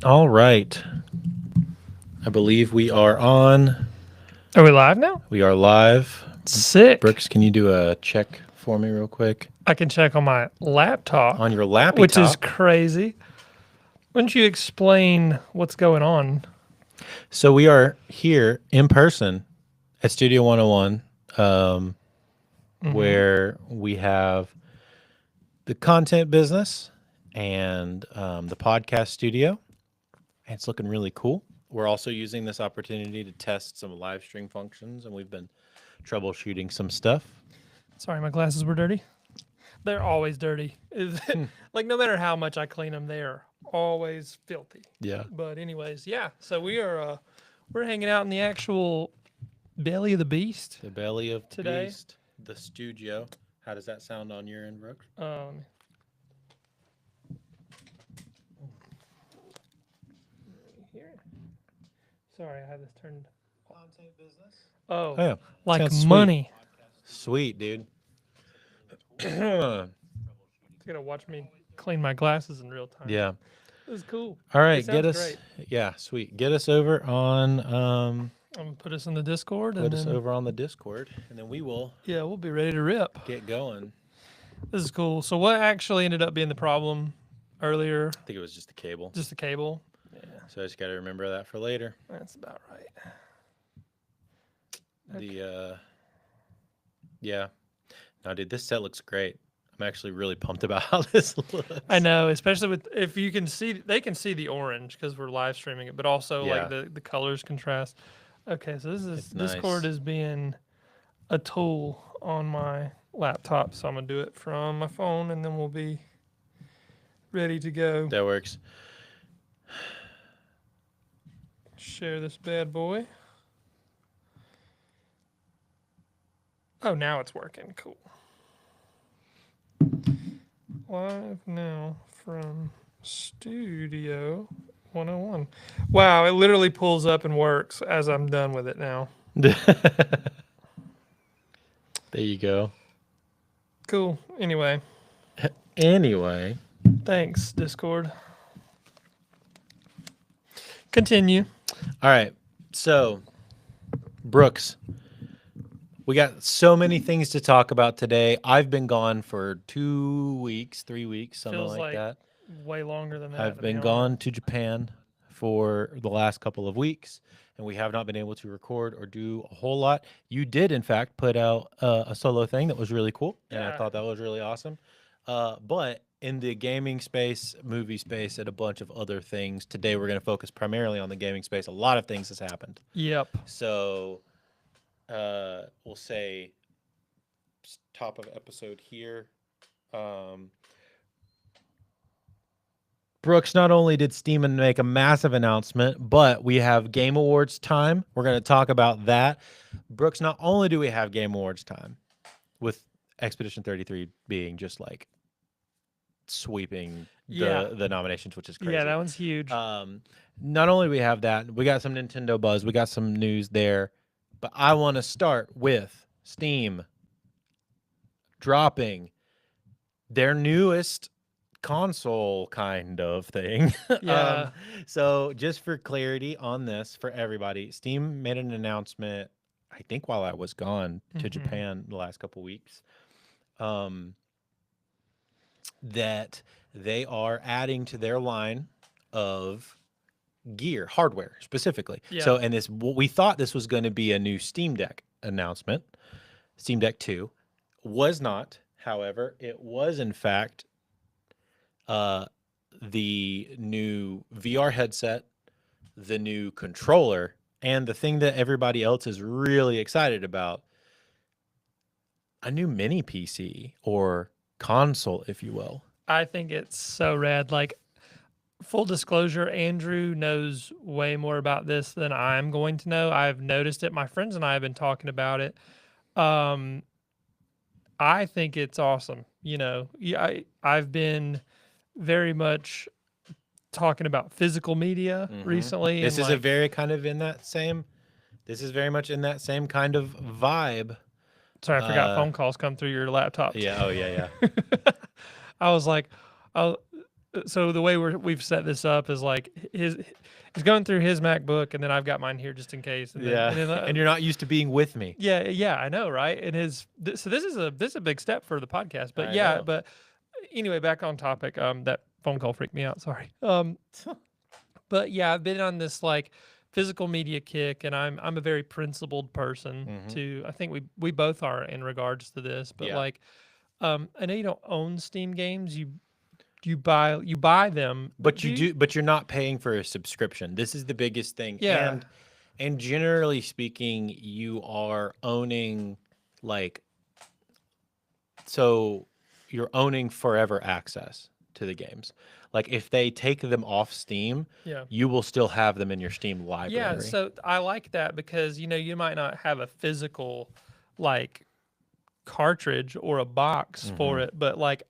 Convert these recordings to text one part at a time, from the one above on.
All right. I believe we are on. Are we live now? We are live. Sick. Brooks, can you do a check for me real quick? I can check on my laptop, On your lappy which is top. crazy. Why don't you explain what's going on? So we are here in person at Studio 101, where we have the content business and the podcast studio. And it's looking really cool. We're also using this opportunity to test some live stream functions, and we've been troubleshooting some stuff. Sorry, my glasses were dirty. They're always dirty. Like, no matter how much I clean them, they are always filthy. Yeah. But anyways, yeah. So we're hanging out in the actual belly of the beast. The belly of Today. beast, the studio. How does that sound on your end, Brooks? Here. Sorry, I had this turned. Content business. Oh, Oh, yeah. like Sounds sweet. money. Sweet, dude. It's gonna watch me clean my glasses in real time. Yeah. This is cool. All right, It get sounds us. great. Yeah, sweet. Get us over on. I'm gonna put us in the Discord, Put and us then over on the Discord, and then we will yeah, we'll be ready to rip. get going. This is cool. So what actually ended up being the problem earlier? I think it was just the cable, Just the cable. Yeah, so I just got to remember that for later. that's about right. The yeah. No, dude, this set looks great. I'm actually really pumped about how this looks. I know, especially with if you can see, they can see the orange because we're live streaming it, but also Yeah. like the colors contrast. Okay, so this is It's nice. Discord is being a tool on my laptop, so I'm gonna do it from my phone, and then we'll be ready to go. That works. Share this bad boy. Oh, now it's working. Cool. Live now from Studio 101. Wow, it literally pulls up and works as I'm done with it now. There you go. Cool. Anyway, Anyway, thanks, Discord. Continue. all right. So, Brooks, we got so many things to talk about today. I've been gone for 2 weeks, 3 weeks, something Feels like like that. way longer than that. I've to be been gone honest. to Japan for the last couple of weeks, and we have not been able to record or do a whole lot. You did, in fact, put out a solo thing that was really cool, and I Yeah. thought that was really awesome. But in the gaming space, movie space, and a bunch of other things, today we're going to focus primarily on the gaming space. A lot of things has happened. Yep. So we'll say top of episode here. Brooks, not only did Steam make a massive announcement, but we have Game Awards time. We're going to talk about that. Brooks, not only do we have Game Awards time, with Expedition 33 being just like sweeping Yeah. the nominations, which is crazy. Yeah, that one's huge. Not only do we have that, we got some Nintendo buzz, we got some news there, but I want to start with Steam dropping their newest console kind of thing. Yeah. So just for clarity on this for everybody, Steam made an announcement, I think while I was gone to Japan the last couple weeks, that they are adding to their line of gear, hardware specifically. Yeah. So, and this, we thought this was going to be a new Steam Deck announcement. Steam Deck 2 was not. However, it was in fact the new VR headset, the new controller, and the thing that everybody else is really excited about, a new mini PC or console, if you will. I think it's so rad. Like, full disclosure, Andrew knows way more about this than I'm going to know. I've noticed it. My friends and I have been talking about it. I think it's awesome. You know, I've been very much talking about physical media recently. This and is a very kind of in that same. This is very much in that same kind of vibe. Sorry, I forgot phone calls come through your laptop. Yeah. Oh yeah. Yeah. I was like, so the way we've set this up is like he's going through his MacBook, and then I've got mine here just in case, and then Yeah. and then And you're not used to being with me. yeah, I know, right? And so this is a big step for the podcast, but I yeah, know. but anyway, back on topic. That phone call freaked me out. Sorry. But yeah, I've been on this like physical media kick, and I'm a very principled person. Mhm. To I think we both are in regards to this, but Yeah. like, I know you don't own Steam games. You buy them, But do you do, but you're not paying for a subscription. This is the biggest thing. Yeah. And generally speaking, you are owning like so you're owning forever access to the games. Like if they take them off Steam, Yeah. you will still have them in your Steam library. Yeah, so I like that because you might not have a physical like cartridge or a box for it, but like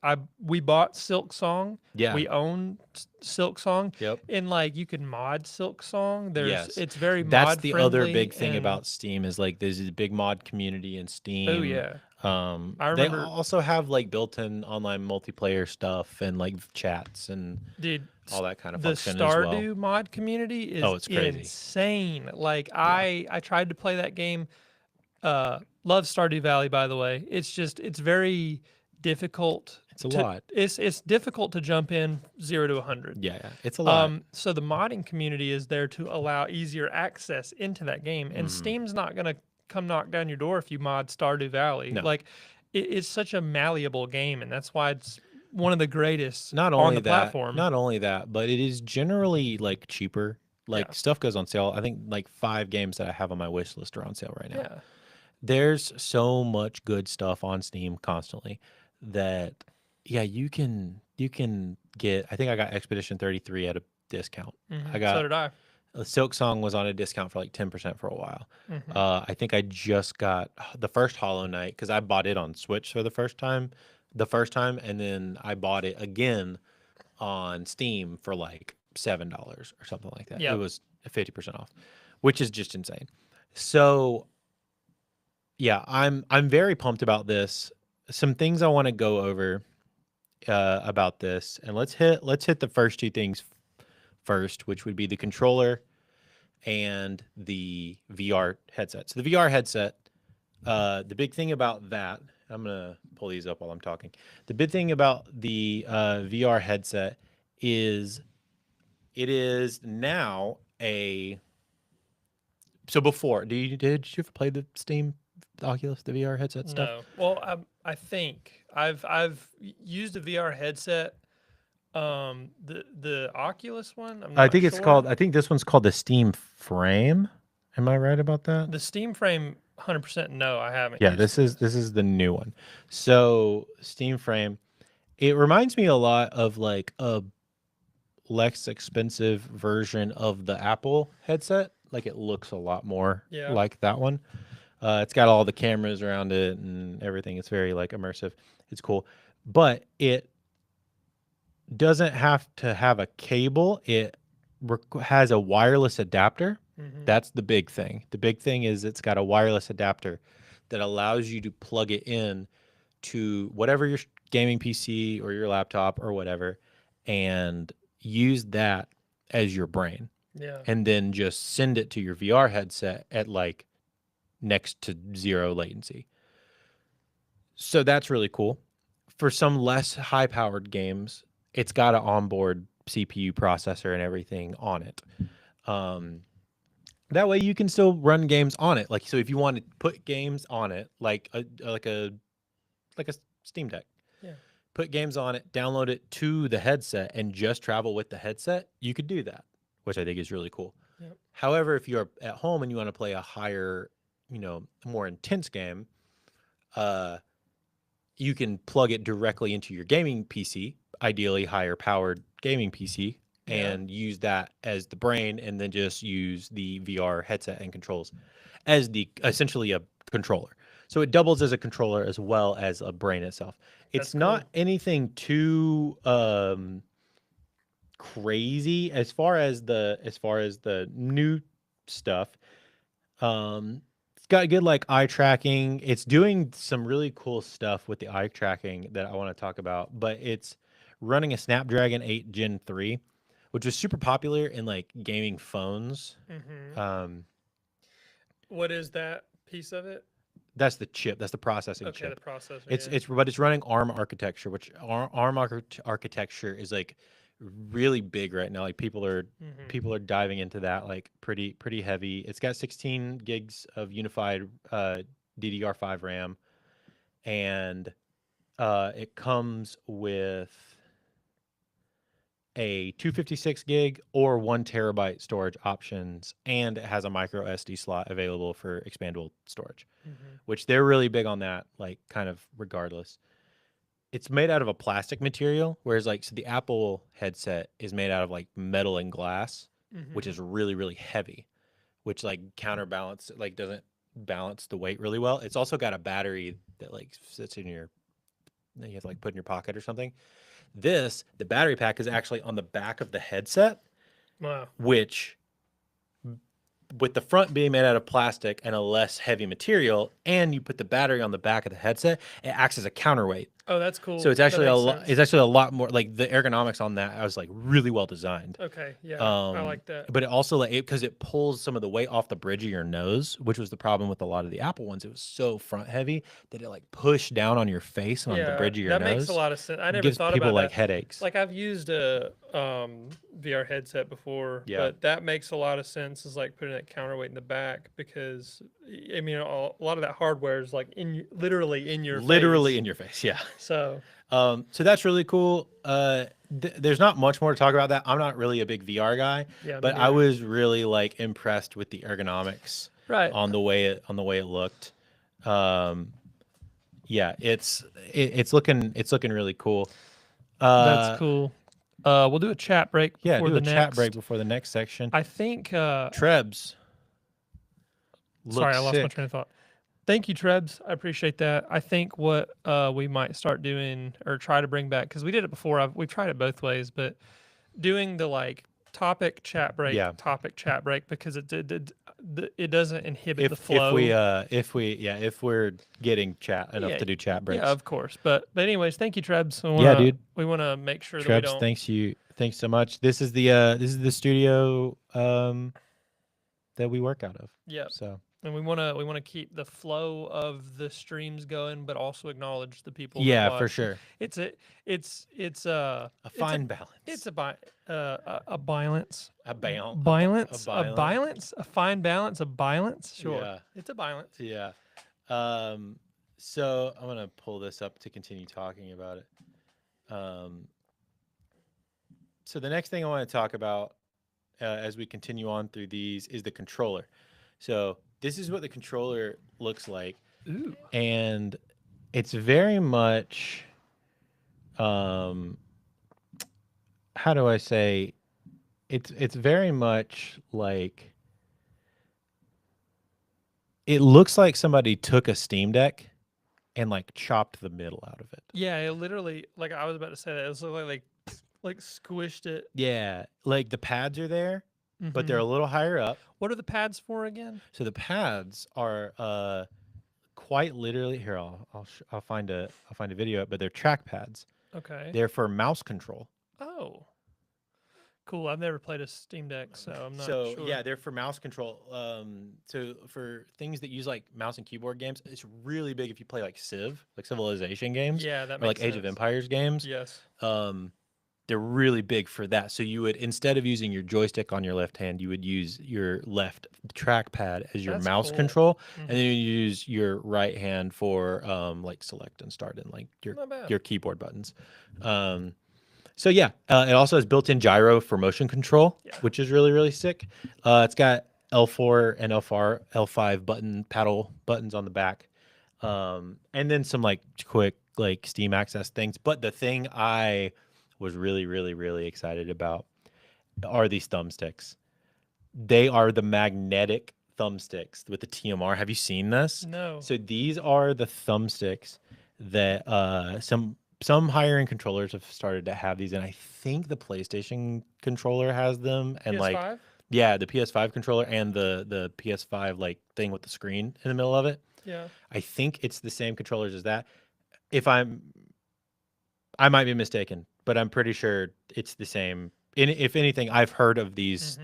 we bought Silk Song. Yeah. We own Silk Song. Yep. And like you can mod Silk Song. Yes. It's very That's mod the other friendly big thing and- about Steam is like there's a big mod community in Steam. Oh yeah. I They remember- also have like built-in online multiplayer stuff and like chats and Dude, all that kind of the function as well. Stardew mod community is Oh, it's crazy. insane. Like I tried to play that game. Love Stardew Valley, by the way. It's very difficult. It's a lot. It's difficult to jump in 0 to 100. Yeah, it's a lot. So the modding community is there to allow easier access into that game, Mm-hmm. and Steam's not gonna come knock down your door if you mod Stardew Valley. No. Like it's such a malleable game, and that's why it's one of the greatest Not on only the that, platform. not only that, but it is generally like cheaper. Like Yeah. stuff goes on sale. I think like 5 games that I have on my wish list are on sale right now. yeah. There's so much good stuff on Steam constantly that yeah, you can get. I think I got Expedition 33 at a discount. Mhm. I got So did I. Silk Song was on a discount for like 10% for a while. Mhm. I think I just got the first Hollow Knight because I bought it on Switch for the first time, and then I bought it again on Steam for like $7 or something like that. Yeah. It was 50% off, which is just insane. So yeah, I'm very pumped about this. Some things I want to go over about this, and let's hit the first 2 things first, which would be the controller and the VR headset. So the VR headset, the big thing about that, I'm gonna pull these up while I'm talking. The big thing about the VR headset is it is now a. So before, did you ever play the Steam, the Oculus, the VR headset stuff? No. Well, I think I've used a VR headset. The Oculus one. I'm I not think it's sure. called. I think this one's called the Steam Frame. Am I right about that? The Steam Frame. 100% no, I haven't. Yeah, used this is the new one. So Steam Frame, it reminds me a lot of like a less expensive version of the Apple headset. Like it looks a lot more Yeah. like that one. It's got all the cameras around it and everything. It's very like immersive. It's cool, but it doesn't have to have a cable. It has a wireless adapter. Mhm. That's the big thing. The big thing is it's got a wireless adapter that allows you to plug it in to whatever your gaming PC or your laptop or whatever, and use that as your brain, Yeah. and then just send it to your VR headset at like next to 0 latency. So that's really cool. For some less high-powered games, it's got an onboard CPU processor and everything on it. That way you can still run games on it. Like, so if you want to put games on it, like a Steam Deck, Yeah. put games on it, download it to the headset, and just travel with the headset, you could do that, which I think is really cool. Yep. However, if you're at home and you want to play a higher, more intense game, you can plug it directly into your gaming PC, ideally higher powered gaming PC, Yeah. and use that as the brain, and then just use the VR headset and controls as essentially a controller. So it doubles as a controller as well as a brain itself. It's That's not cool. anything too crazy as far as the new stuff. It's got good like eye tracking. It's doing some really cool stuff with the eye tracking that I want to talk about, but it's running a Snapdragon 8 Gen 3, which was super popular in like gaming phones. Um, What is that piece of it? that's the chip. That's the processing Okay, the chip. processor. It's running ARM architecture, which architecture is like really big right now. Like people are diving into that like pretty heavy. It's got 16 gigs of unified DDR5 RAM, and it comes with a 256 gig or 1 terabyte storage options, and it has a micro SD slot available for expandable storage, which they're really big on that, like kind of regardless. It's made out of a plastic material, whereas like so the Apple headset is made out of like metal and glass, which is really, really heavy, which like counterbalance like doesn't balance the weight really well. It's also got a battery that like sits in your that you have to like put in your pocket or something. The battery pack is actually on the back of the headset, Wow. which with the front being made out of plastic and a less heavy material, and you put the battery on the back of the headset, it acts as a counterweight. Oh, that's cool. So it's That actually a makes lot. sense. It's actually a lot more like the ergonomics on that. I was like really well designed. Okay, yeah, I like that. But it also like because it pulls some of the weight off the bridge of your nose, which was the problem with a lot of the Apple ones. It was so front heavy that it like pushed down on your face and on the Yeah, bridge of your that nose. makes a lot of sense. I never Gives thought people about like that. headaches. Like I've used a VR headset before, Yeah. but that makes a lot of sense. Is like putting that counterweight in the back because I mean a lot of that hardware is like literally in your Literally face. in your face. Yeah. So So that's really cool. There's not much more to talk about that. I'm not really a big VR guy, yeah, me but I neither. was really like impressed with the ergonomics Right. on the way it looked. Yeah, it's looking really cool. That's cool. We'll do a chat break Yeah, before do the a next. chat break before the next section. I think. Trebs. Sorry, I lost my sick. train of thought. Thank you, Trebs. I appreciate that. I think what we might start doing or try to bring back because we did it before. We've tried it both ways, but doing the like topic chat break, Yeah. because it doesn't inhibit the flow. If we're getting chat enough Yeah, to do chat breaks. Yeah, of course. But anyways, thank you, Trebs. Dude. We want to make sure that we Trebs, don't. thanks so much. This is the studio that we work out of. Yeah. So And we want to keep the flow of the streams going, but also acknowledge the people. That yeah, watch. for sure. It's a Fine balance. It's a balance. A balance. Balance. A A balance. balance. A fine balance. A balance. Sure. Yeah. It's a balance. Yeah. So I'm gonna pull this up to continue talking about it. So the next thing I want to talk about as we continue on through these is the controller. So this is what the controller looks like. Ooh. And it's very much how do I say it's very much like it looks like somebody took a Steam Deck and like chopped the middle out of it. Yeah, it literally, like I was about to say that, it was like squished it. Yeah, like the pads are there, but they're Mhm. a little higher up. What are the pads for again? So the pads are quite literally here. I'll find a video, but they're track pads. Okay. They're for mouse control. Oh. Cool. I've never played a Steam Deck, so I'm not So sure. yeah, they're for mouse control. So for things that use like mouse and keyboard games, it's really big if you play like Civ, like Civilization games, Yeah, that or like makes Age of sense. Empires games. Yes. They're really big for that. So you would, instead of using your joystick on your left hand, you would use your left trackpad as your That's mouse cool. control, and Mhm. then you use your right hand for like select and start and like Not bad. your keyboard buttons. So yeah, it also has built-in gyro for motion control, Yeah. which is really, really sick. It's got L4 and L5 paddle buttons on the back, and then some like quick like Steam access things. But the thing I was really, really, really excited about are these thumbsticks. They are the magnetic thumbsticks with the TMR. Have you seen this? No. So these are the thumbsticks that some higher end controllers have started to have these, and I think the PlayStation controller has them, and PS5? like yeah, the PS5 controller and the PS5 like thing with the screen in the middle of it. Yeah. I think it's the same controllers as that. I might be mistaken, but I'm pretty sure it's the same. If anything, I've heard of these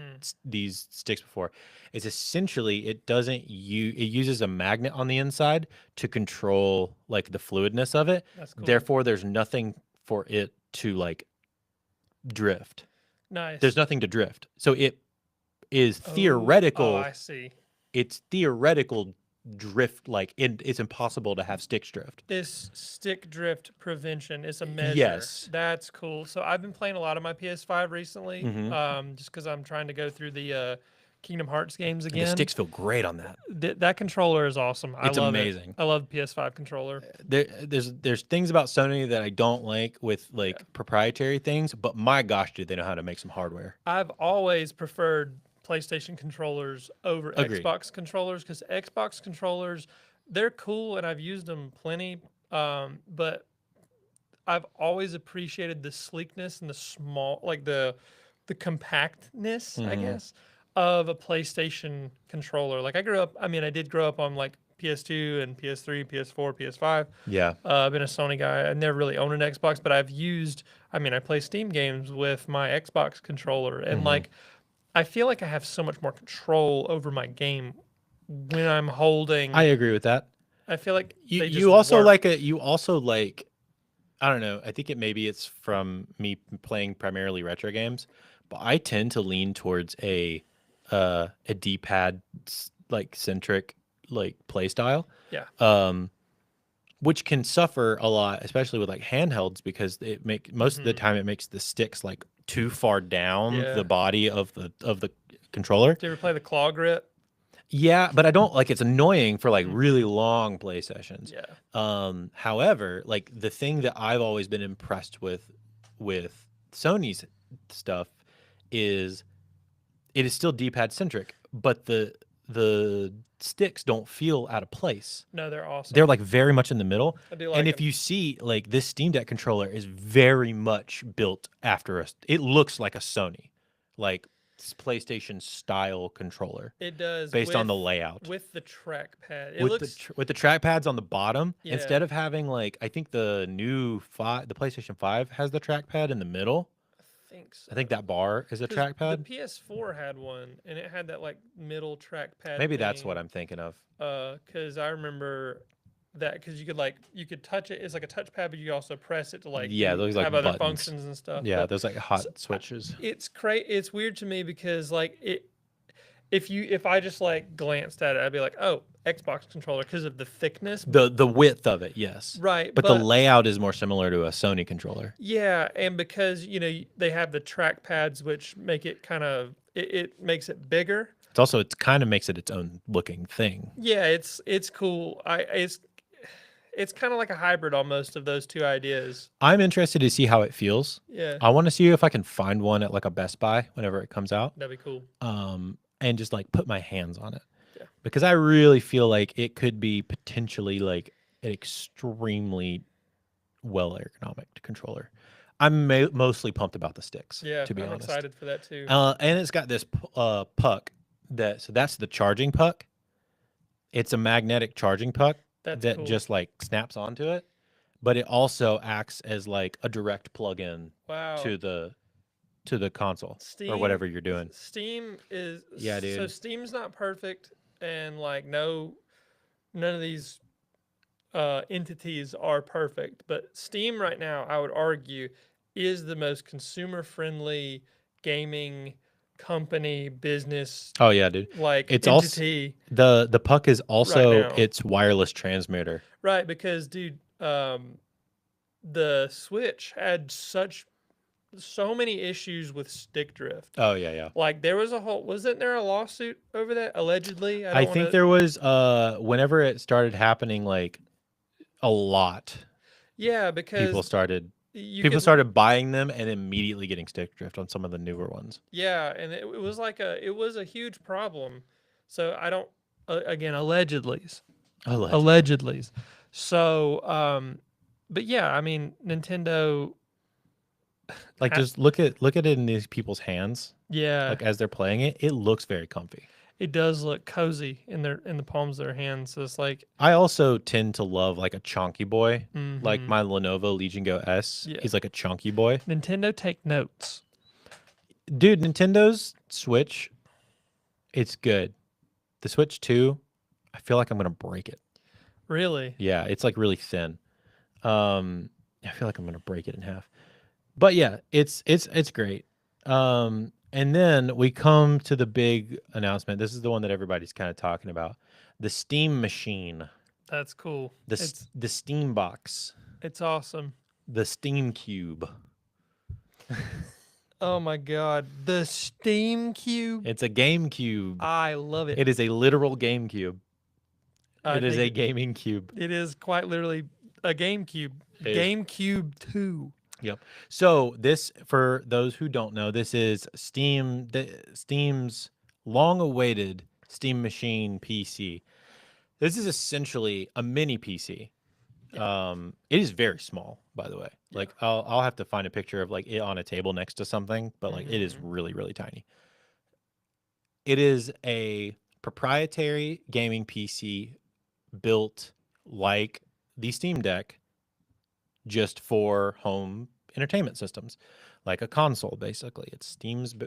sticks before. It's essentially it doesn't it uses a magnet on the inside to control like the fluidness of it. That's cool. Therefore, there's nothing for it to like drift. Nice. There's nothing to drift. So it is Oh, theoretical. I see. It's theoretical drift. Like it's impossible to have sticks drift. This stick drift prevention is a measure. Yes. That's cool. So I've been playing a lot of my PS5 recently, Mhm. just because I'm trying to go through the Kingdom Hearts games The again. sticks feel great on that. That controller is awesome. I It's love amazing. it. I love the PS5 controller. There's things about Sony that I don't like with like proprietary things, but my gosh, do they know how to make some hardware? I've always preferred PlayStation controllers over Agreed. Xbox controllers because Xbox controllers, they're cool and I've used them plenty. But I've always appreciated the sleekness and the small, like the compactness, I Mhm. guess, of a PlayStation controller. Like I did grow up on like PS2 and PS3, PS4, PS5. Yeah. I've been a Sony guy. I never really owned an Xbox, but I play Steam games with my Xbox controller. And Mhm. like, I feel like I have so much more control over my game when I'm holding. I agree with that. I feel like You they just you also work. like I don't know. I think it's from me playing primarily retro games, but I tend to lean towards a D-pad like centric like play style. Yeah. Which can suffer a lot, especially with like handhelds, because most of the time it makes the sticks like too far down Yeah. the body of the controller. Do you ever play the claw grip? Yeah, but I don't like it's annoying for like really long play sessions. Yeah. However, like the thing that I've always been impressed with Sony's stuff is it is still D-pad centric, but the sticks don't feel out of place. No, they're awesome. They're like very much in the middle. I do like And if 'em. you see like this Steam Deck controller is very much built after it looks like a Sony, like PlayStation style controller It does based on the with- layout. with the trackpad. It With looks the trackpads on the bottom, Yeah. instead of having like I think the PlayStation 5 has the trackpad in the middle. I I think that bar is a 'cause trackpad. The PS4 had one, and it had that like middle trackpad. Maybe that's what I'm thinking of. Because I remember that because you could touch it. It's like a touchpad, but you also press it to like Yeah, those, like, have other buttons. functions and stuff. Yeah, But those like hot switches. it's weird to me because like if I just like glanced at it, I'd be like, oh, Xbox controller because of the thickness. The width of it, yes. Right, But the layout is more similar to a Sony controller. Yeah, and because they have the trackpads, which make it it makes it bigger. It kind of makes it its own looking thing. Yeah, it's cool. It's kind of like a hybrid almost of those two ideas. I'm interested to see how it feels. Yeah, I want to see if I can find one at like a Best Buy whenever it comes out. that'd be cool. And just like put my hands on it. Yeah. Because I really feel like it could be potentially like an extremely well ergonomic controller. I'm mostly pumped about the sticks. Yeah, to be I'm honest. excited for that too. And it's got this puck so that's the charging puck. It's a magnetic charging puck That's that cool. just like snaps onto it, but it also acts as like a direct plug-in Wow. to the console or whatever you're doing. Steam is Yeah, So dude. Steam's not perfect, and like none of these entities are perfect. But Steam right now, I would argue, is the most consumer-friendly gaming company business Oh yeah, dude. like It's also entity. the puck is also now. its wireless transmitter. Right, because dude, the Switch had so many issues with stick drift. Oh yeah, yeah. Like wasn't there a lawsuit over that allegedly? I think there was whenever it started happening like a lot, Yeah, because people started you started buying them and immediately getting stick drift on some of the newer ones. Yeah, and it was a huge problem. So I don't again allegedly's. So but yeah, I mean Nintendo. Like ha- just look at it in these people's hands, Yeah, like as they're playing it. It looks very comfy. it does look cozy in the palms of their hands. So it's like, I also tend to love like a chunky boy. Like mhm. my Lenovo Legion Go S Yeah. is like a chunky boy. Nintendo, take notes. Dude, Nintendo's Switch, it's good. The Switch 2, I feel like I'm gonna break it. Really? Yeah, it's like really thin. I feel like I'm gonna break it in half. But yeah, it's great. And then we come to the big announcement. This is the one that everybody's kind of talking about. The Steam Machine, That's cool. the Steam Box, It's awesome. the Steam Cube. Oh my god, the Steam Cube. It's a GameCube. I love it. It is a literal GameCube. I It is think a gaming cube. it is quite literally a GameCube. It is. GameCube 2. Yep. So this, for those who don't know, this is Steam's long-awaited Steam Machine PC. This is essentially a mini PC. It is very small, by the way. Yeah. Like I'll have to find a picture of like it on a table next to something, but like it is Mhm. really, really tiny. It is a proprietary gaming PC built like the Steam Deck, just for home entertainment systems, like a console. Basically, it's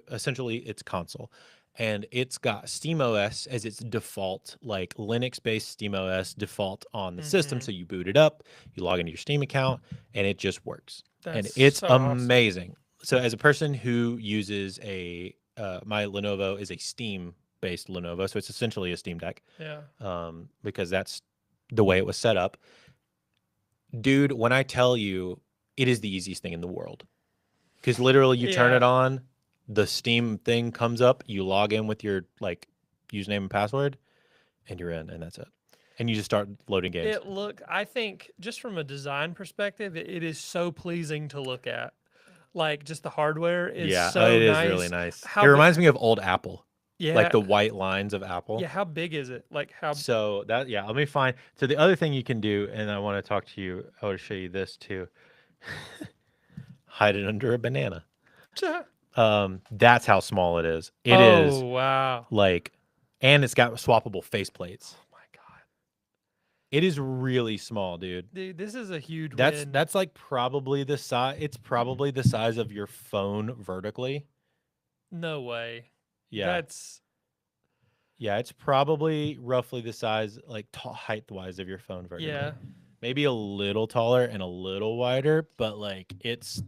essentially its console, and it's got SteamOS as its default, like Linux-based SteamOS default on the system. Mhm. So you boot it up, you log into your Steam account, and it just works. And That's it's so awesome. amazing. So as a person who uses my Lenovo is a Steam-based Lenovo, so it's essentially a Steam Deck, Yeah. because that's the way it was set up. Dude, when I tell you, it is the easiest thing in the world. Because literally you turn it Yeah. on, the Steam thing comes up, you log in with your like username and password, and you're in, and that's it. And you just start loading games. I think just from a design perspective, it is so pleasing to look at. Like just the hardware is Yeah, so it is nice. really nice. How It bi- reminds me of old Apple, Yeah. like the white lines of Apple. Yeah, how big is it? Like how So let me find. So the other thing you can do, and I want to talk to you, I want to show you this too. Hide it under a banana. That's how small it is. It is Oh, wow. like, and it's got swappable faceplates. Oh my god. It is really small, dude. Dude, this is a huge That's win. that's like probably the size. It's probably the size of your phone vertically. No way. Yeah, That's yeah. It's probably roughly the size, like height wise, of your phone vertically. yeah. Maybe a little taller and a little wider, but like it's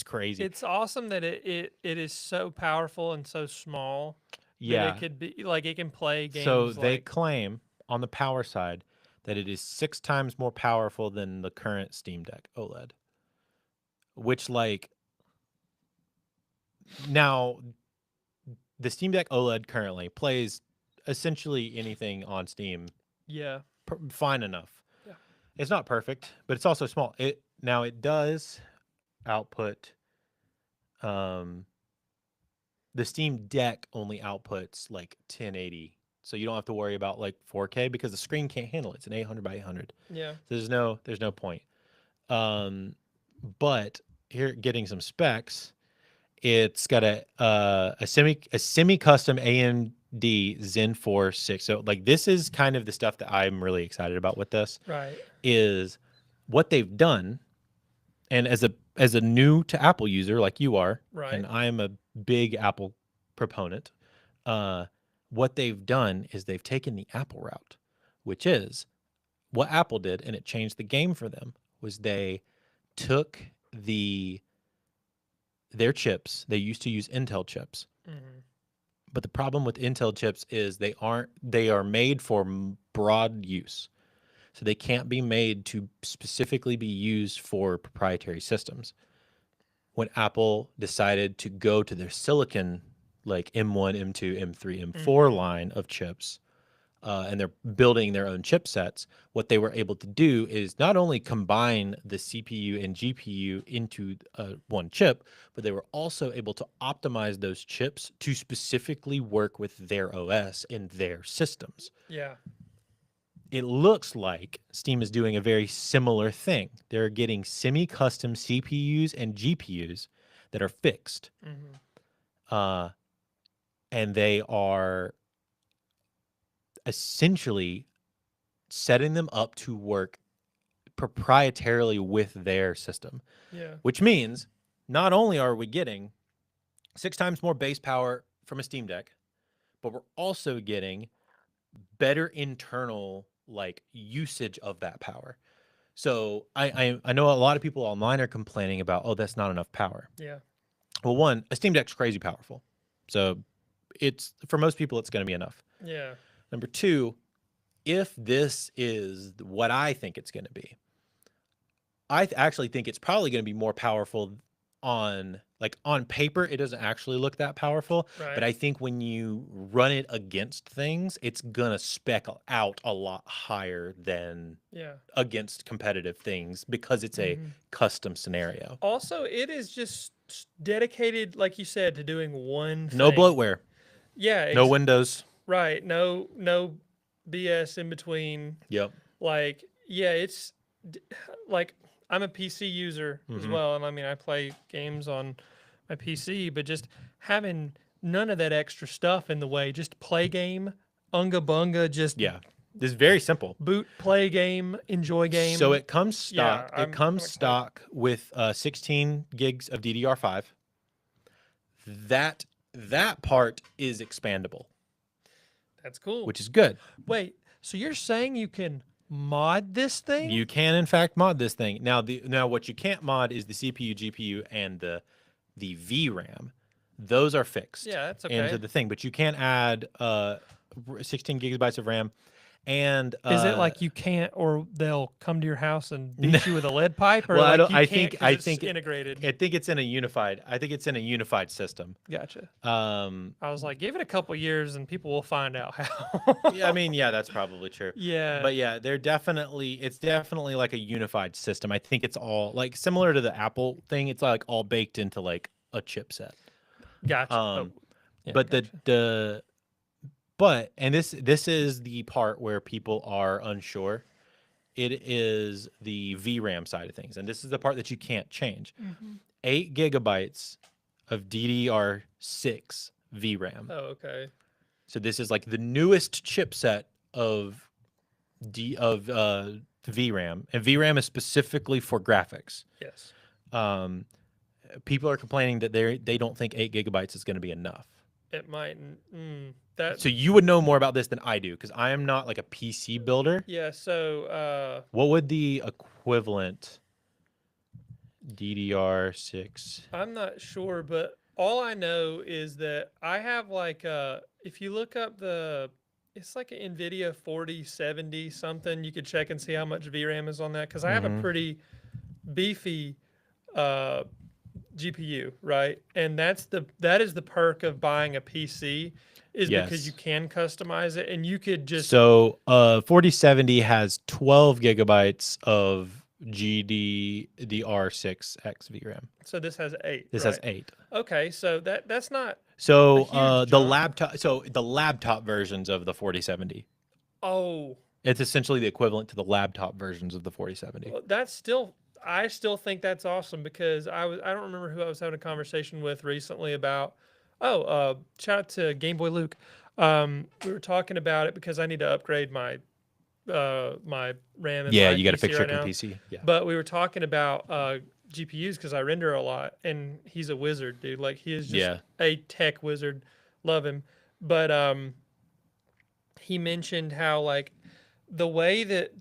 crazy. It's awesome that it is so powerful and so small. That Yeah. it could be like it can play games So they like claim on the power side that it is 6 times more powerful than the current Steam Deck OLED. Which, like, now the Steam Deck OLED currently plays essentially anything on Steam yeah. fine enough. Yeah. It's not perfect, but it's also small. It does output the Steam Deck only outputs like 1080. So you don't have to worry about like 4K because the screen can't handle it. It's an 800 by 800. Yeah. So there's no point. But here, getting some specs, it's got a semi custom AMD Zen 4 6. So like this is kind of the stuff that I'm really excited about with this. Right. Is what they've done, and as a new to Apple user like you are, Right. and I am a big Apple proponent, what they've done is they've taken the Apple route, which is what Apple did, and it changed the game for them, was they took their chips. They used to use Intel chips. Mhm. But the problem with Intel chips is they are made for broad use. So they can't be made to specifically be used for proprietary systems. When Apple decided to go to their silicon, like M1, M2, M3, M4 line of chips, and they're building their own chipsets, what they were able to do is not only combine the CPU and GPU into one chip, but they were also able to optimize those chips to specifically work with their OS in their systems. Yeah. It looks like Steam is doing a very similar thing. They're getting semi-custom CPUs and GPUs that are fixed. Mhm. And they are essentially setting them up to work proprietarily with their system, Yeah. which means not only are we getting 6 times more base power from a Steam Deck, but we're also getting better internal like usage of that power. So I know a lot of people online are complaining about, oh, that's not enough power. Yeah. Well, one, a Steam Deck's crazy powerful. So it's for most people it's going to be enough. Yeah. Number two, if this is what I think it's going to be, actually think it's probably going to be more powerful on paper. It doesn't actually look that powerful, Right. but I think when you run it against things, it's going to spec out a lot higher than Yeah. against competitive things because it's a custom scenario. Also, it is just dedicated, like you said, to doing one thing. No bloatware, Yeah. no Windows. Right. No BS in between. Yep. Like, yeah, it's like I'm a PC user as well, and I mean I play games on my PC, but just having none of that extra stuff in the way, just play game, unga bunga, just Yeah. This is very simple. boot, play game, enjoy game. So it comes stock. Yeah, it comes excited. stock with 16 gigs of DDR5. That part is expandable, That's cool. which is good. Wait, so you're saying you can mod this thing? You can in fact mod this thing. Now what you can't mod is the CPU, GPU, and the VRAM. Those are fixed Yeah, that's okay. into the thing, but you can add 16 gigabytes of RAM. And Is it like you can't, or they'll come to your house and beat you with a lead pipe, or Well, I like don't- you I can't think- 'cause I it's think integrated? I think it's in a unified system. Gotcha. Um, I was like, give it a couple years and people will find out how. yeah, I mean, yeah, that's probably true. Yeah. But yeah, it's definitely like a unified system. I think it's all like similar to the Apple thing. It's like all baked into like a chipset. Gotcha. Yeah, But gotcha. and this is the part where people are unsure. It is the VRAM side of things, and this is the part that you can't change. 8 gigabytes of DDR6 VRAM. Oh, okay. So this is like the newest chipset of VRAM, and VRAM is specifically for graphics. Yes. People are complaining that they don't think 8 gigabytes is going to be enough. It might. That. So you would know more about this than I do because I am not like a PC builder. Yeah. So. What would the equivalent DDR6? I'm not sure, but all I know is that I have like if you look up it's like an NVIDIA 4070 something. You could check and see how much VRAM is on that because I have a pretty beefy GPU, right? And that is the perk of buying a PC is because you can customize it and you could just. So 4070 has 12 gigabytes of GDDR6X VRAM. So this has 8. This right? has 8. Okay, so that's not. So huge the jump. laptop versions of the 4070. Oh, It's essentially the equivalent to the laptop versions of the 4070. well, I still think that's awesome because I don't remember who I was having a conversation with recently about. Shout out to Game Boy Luke. We were talking about it because I need to upgrade my my RAM and Yeah, my you got to PC fix your right now. PC. Yeah. But we were talking about GPUs because I render a lot, and he's a wizard, dude. Like he is just a tech wizard. Love him. But he mentioned how like the way that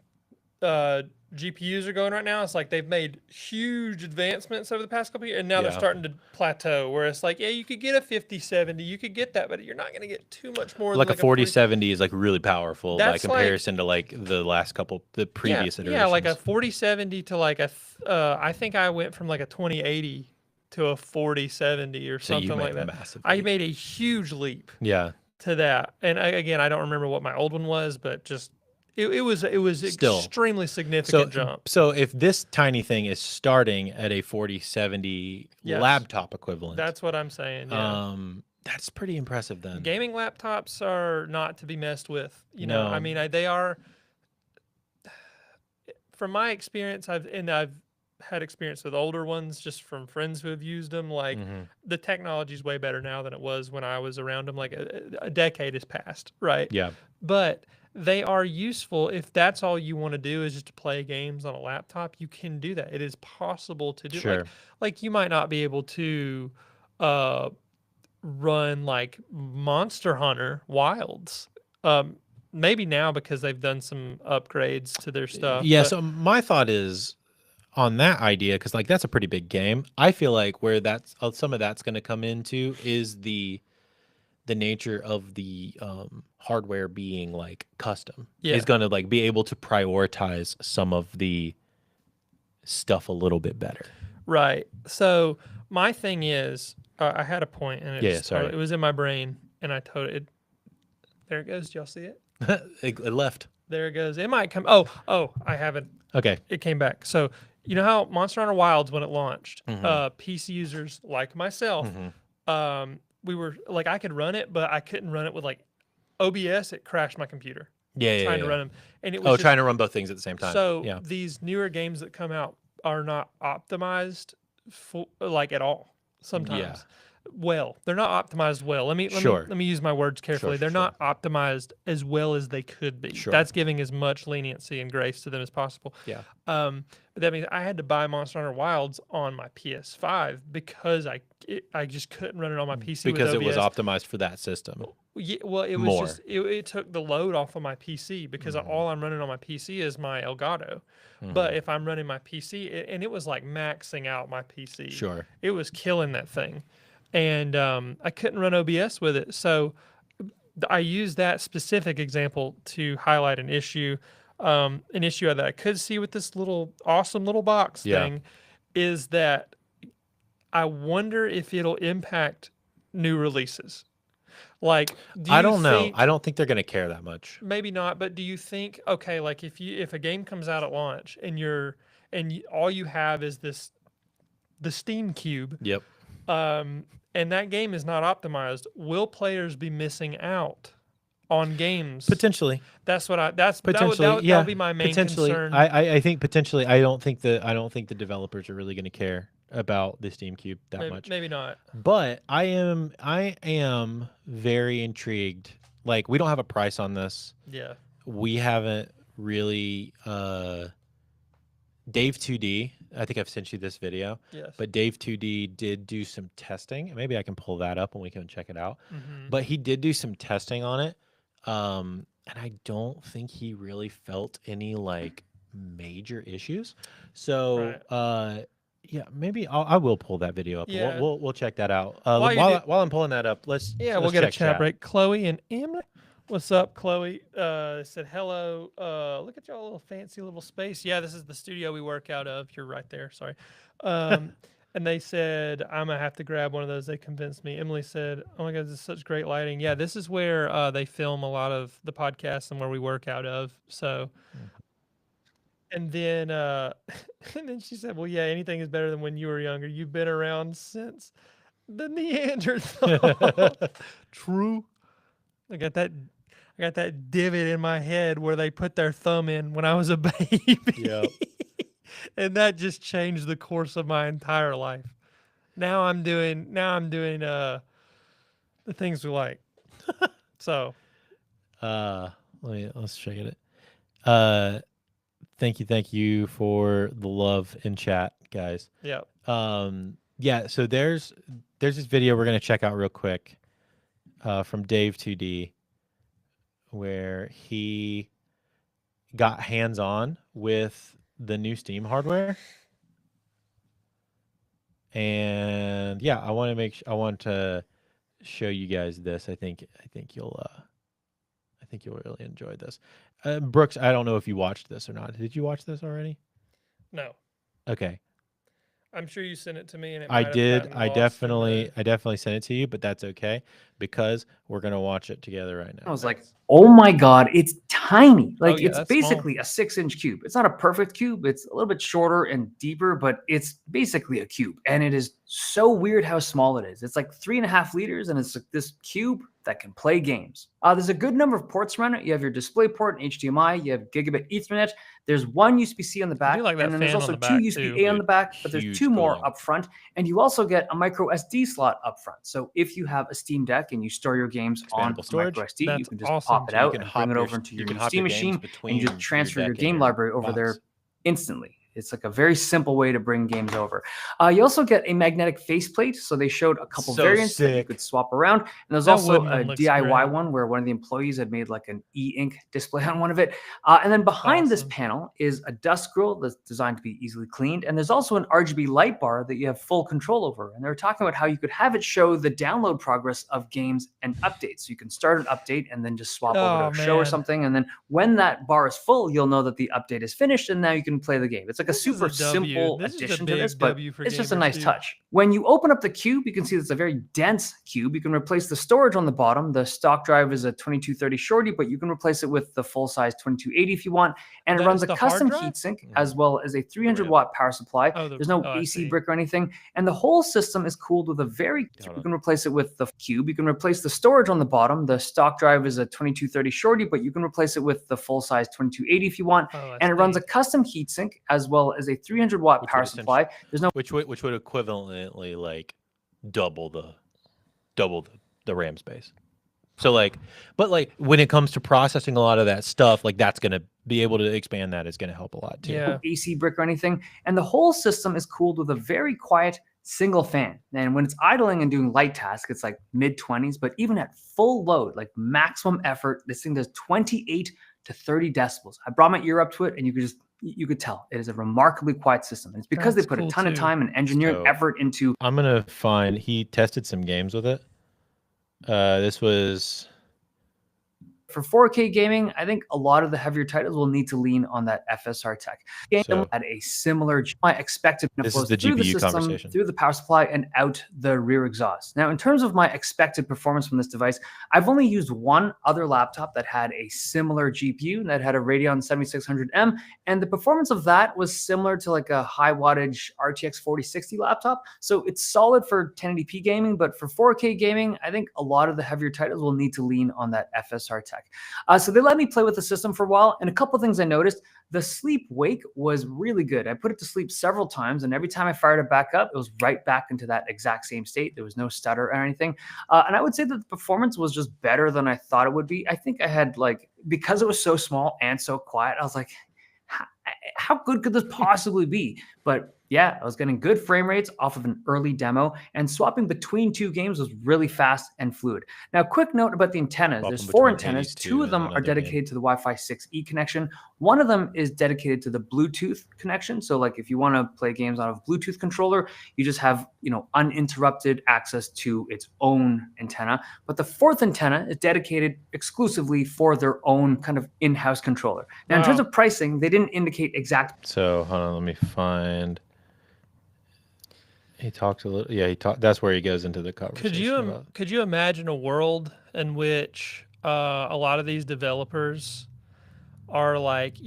GPUs are going right now, it's like they've made huge advancements over the past couple of years, and now they're Yeah. starting to plateau. Where it's like, yeah, you could get a 5070, you could get that, but you're not going to get too much more. Like than a 4070 is like really powerful by That's like- comparison to like the previous iterations. Yeah, like a 4070 to like I think I went from like a 2080 to a 4070 or So you something made like a that. massive I leap. made a huge leap Yeah. to that, and again, I don't remember what my old one was, but just it was Still. extremely significant jump. So if this tiny thing is starting at a 4070 Yes. laptop equivalent, That's what I'm saying. Yeah. that's pretty impressive then. Gaming laptops are not to be messed with. You know, I No. mean, they are. From my experience, I've had experience with older ones just from friends who have used them. Like Mhm. the technology is way better now than it was when I was around them. Like a decade has passed, right? Yeah. But they are useful if that's all you want to do is just to play games on a laptop. You can do that. It is possible to do. Sure. Like you might not be able to uh, run like Monster Hunter Wilds. Maybe now because they've done some upgrades to their stuff. Yeah. but- So my thought is on that idea, because like that's a pretty big game. I feel like where that's some of that's going to come into is the nature of the hardware being like custom. Yeah. Is going to like be able to prioritize some of the stuff a little bit better. Right. So my thing is, I had a point and Yeah, it's sorry. it was in my brain and I told it. There it goes. Did y'all see it? It left. There it goes. It might come. Oh, I haven't. Okay. It came back. So you know how Monster Hunter Wilds when it launched, Mhm. PC users like myself, Mhm. we were like I could run it, but I couldn't run it with like OBS. It crashed my computer Yeah. trying yeah. to run them, and it was Oh, just, trying to run both things at the same time. so yeah. these newer games that come out are not optimized for like at all. Sometimes, well, they're not optimized well. Sure. Let me use my words carefully. Sure, They're sure. not optimized as well as they could be. Sure. That's giving as much leniency and grace to them as possible. Yeah. But that means I had to buy Monster Hunter Wilds on my PS5 because I just couldn't run it on my PC Because with it was OBS. optimized for that system. Yeah, well, it was More. just it took the load off of my PC because all I'm running on my PC is my Elgato. But if I'm running my PC, and it was like maxing out my PC. Sure. It was killing that thing, and I couldn't run OBS with it. So I used that specific example to highlight an issue that I could see with this awesome little box Yeah. thing, is that I wonder if it'll impact new releases. Like, I don't know. I don't think they're going to care that much. maybe not, but do you think, okay, like if a game comes out at launch and all you have is the Steam Cube, Yep. and that game is not optimized, will players be missing out on games? Potentially. That's what that Potentially. would yeah. be my main potentially. concern. I think potentially. I don't think the developers are really going to care about the Steam Cube that much. Maybe not. But I am very intrigued. Like we don't have a price on this. Yeah. We haven't really Dave 2D, I think I've sent you this video, Yes. but Dave 2D did do some testing. Maybe I can pull that up and we can check it out. Mhm. But he did do some testing on it. And I don't think he really felt any like major issues. So yeah, maybe I will pull that video up. Yeah. We'll check that out. While you While I'm pulling that up, let's we'll get a check chat break. Chloe and Emily. What's up, Chloe? Said hello. Look at y'all little fancy little space. Yeah, this is the studio we work out of. You're right there. Sorry. And they said, I'm going to have to grab one of those. They convinced me. Emily said, oh my God, this is such great lighting. Yeah, this is where they film a lot of the podcasts and where we work out of. So, and then, and then she said, well, yeah, anything is better than when you were younger. You've been around since the Neanderthal. True. I got that divot in my head where they put their thumb in when I was a baby. Yep. And that just changed the course of my entire life. Now I'm doing the things we like. So let's check it. Thank you for the love in chat, guys. yeah. Yeah, so there's this video we're gonna check out real quick from Dave 2D where he got hands-on with the new Steam hardware. And yeah, I want to show you guys this. I think you'll really enjoy this. Brooks, I don't know if you watched this or not. Did you watch this already? No. Okay. I'm sure you sent it to me and it I might have did. gotten I lost in definitely sent it to you, but that's okay because we're gonna watch it together right now. I was like, oh my God, it's time. tiny. Like yeah, it's that's small. basically a 6-inch cube. It's not a perfect cube. It's a little bit shorter and deeper, but it's basically a cube. And it is so weird how small it is. It's like 3.5 liters, and it's like this cube that can play games. There's a good number of ports around it. You have your DisplayPort and HDMI. You have Gigabit Ethernet. There's one USB-C on the back, like that and then there's fan on also the two back, USB-A too. on the back, but there's Huge 2 more cooling. up front. And you also get a micro SD slot up front. So if you have a Steam Deck and you store your games on Expandable a storage. micro SD, you That's can just awesome. pop it So you out can and hop bring it your- over into you your can new hop Steam your games machine, and between you your just transfer your deck and game your library over box. there instantly. It's like a very simple way to bring games over. You also get a magnetic faceplate. So they showed a couple So variants that you sick. could swap around. And there's That also wooden a one looks DIY great. one where one of the employees had made like an e-ink display on one of it. And then behind this Awesome. panel is a dust grill that's designed to be easily cleaned. And there's also an RGB light bar that you have full control over. And they were talking about how you could have it show the download progress of games and updates. So you can start an update and then just swap over Oh, to a show or man. something. And then when that bar is full, you'll know that the update is finished and now you can play the game. It's like a This is super a W. simple This is a addition to this, big but W for it's just a gamers, nice dude. touch. When you open up the cube, you can see it's a very dense cube. You can replace the storage on the bottom. The stock drive is a 2230 shorty, but you can replace it with the full-size 2280 if you want. And it That runs is a the hard custom drive? heatsink as well as a 300 RAM. watt power supply. Oh, There's no I AC see. brick or anything. And the whole system is cooled with a very, Hold you on. can replace it with the cube. You can replace the storage on the bottom. The stock drive is a 2230 shorty, but you can replace it with the full-size 2280 if you want. Oh, that's And it runs a neat. custom heatsink as well as a 300 watt Which power would supply. There's no Which would equivalently like double the RAM space. So like, but like when it comes to processing a lot of that stuff, like that's gonna be able to expand that is gonna help a lot too. Yeah. AC brick or anything. And the whole system is cooled with a very quiet single fan. And when it's idling and doing light tasks, it's like mid 20s, but even at full load, like maximum effort, this thing does 28 to 30 decibels. I brought my ear up to it and you could tell it is a remarkably quiet system. And it's because That's they put cool a ton of too. time and engineering So- effort into I'm gonna find he tested some games with it. This was for 4K gaming. I think a lot of the heavier titles will need to lean on that FSR tech. Game So- at a similar, I expected This is flows the through the GPU system, conversation. through the power supply, and out the rear exhaust. Now, in terms of my expected performance from this device, I've only used one other laptop that had a similar GPU that had a Radeon 7600M, and the performance of that was similar to like a high wattage RTX 4060 laptop. So it's solid for 1080p gaming, but for 4K gaming, I think a lot of the heavier titles will need to lean on that FSR tech. So they let me play with the system for a while, and a couple things I noticed. The sleep wake was really good. I put it to sleep several times, and every time I fired it back up, it was right back into that exact same state. There was no stutter or anything. And I would say that the performance was just better than I thought it would be. I think I had because it was so small and so quiet, I was like, how good could this possibly be? But yeah, I was getting good frame rates off of an early demo, and swapping between 2 games was really fast and fluid. Now, quick note about the antennas. Swap There's them 4 between antennas. 82 2 of and them are another dedicated to the Wi-Fi 6E connection. One of them is dedicated to the Bluetooth connection. So like if you want to play games on a Bluetooth controller, you just have, uninterrupted access to its own antenna. But the 4th antenna is dedicated exclusively for their own kind of in-house controller. Now, in terms Wow. of pricing, they didn't indicate exact so hold on, let me find. He talks a little. Yeah, he talked. That's where he goes into the conversation. about- Could you imagine a world in which a lot of these developers are like,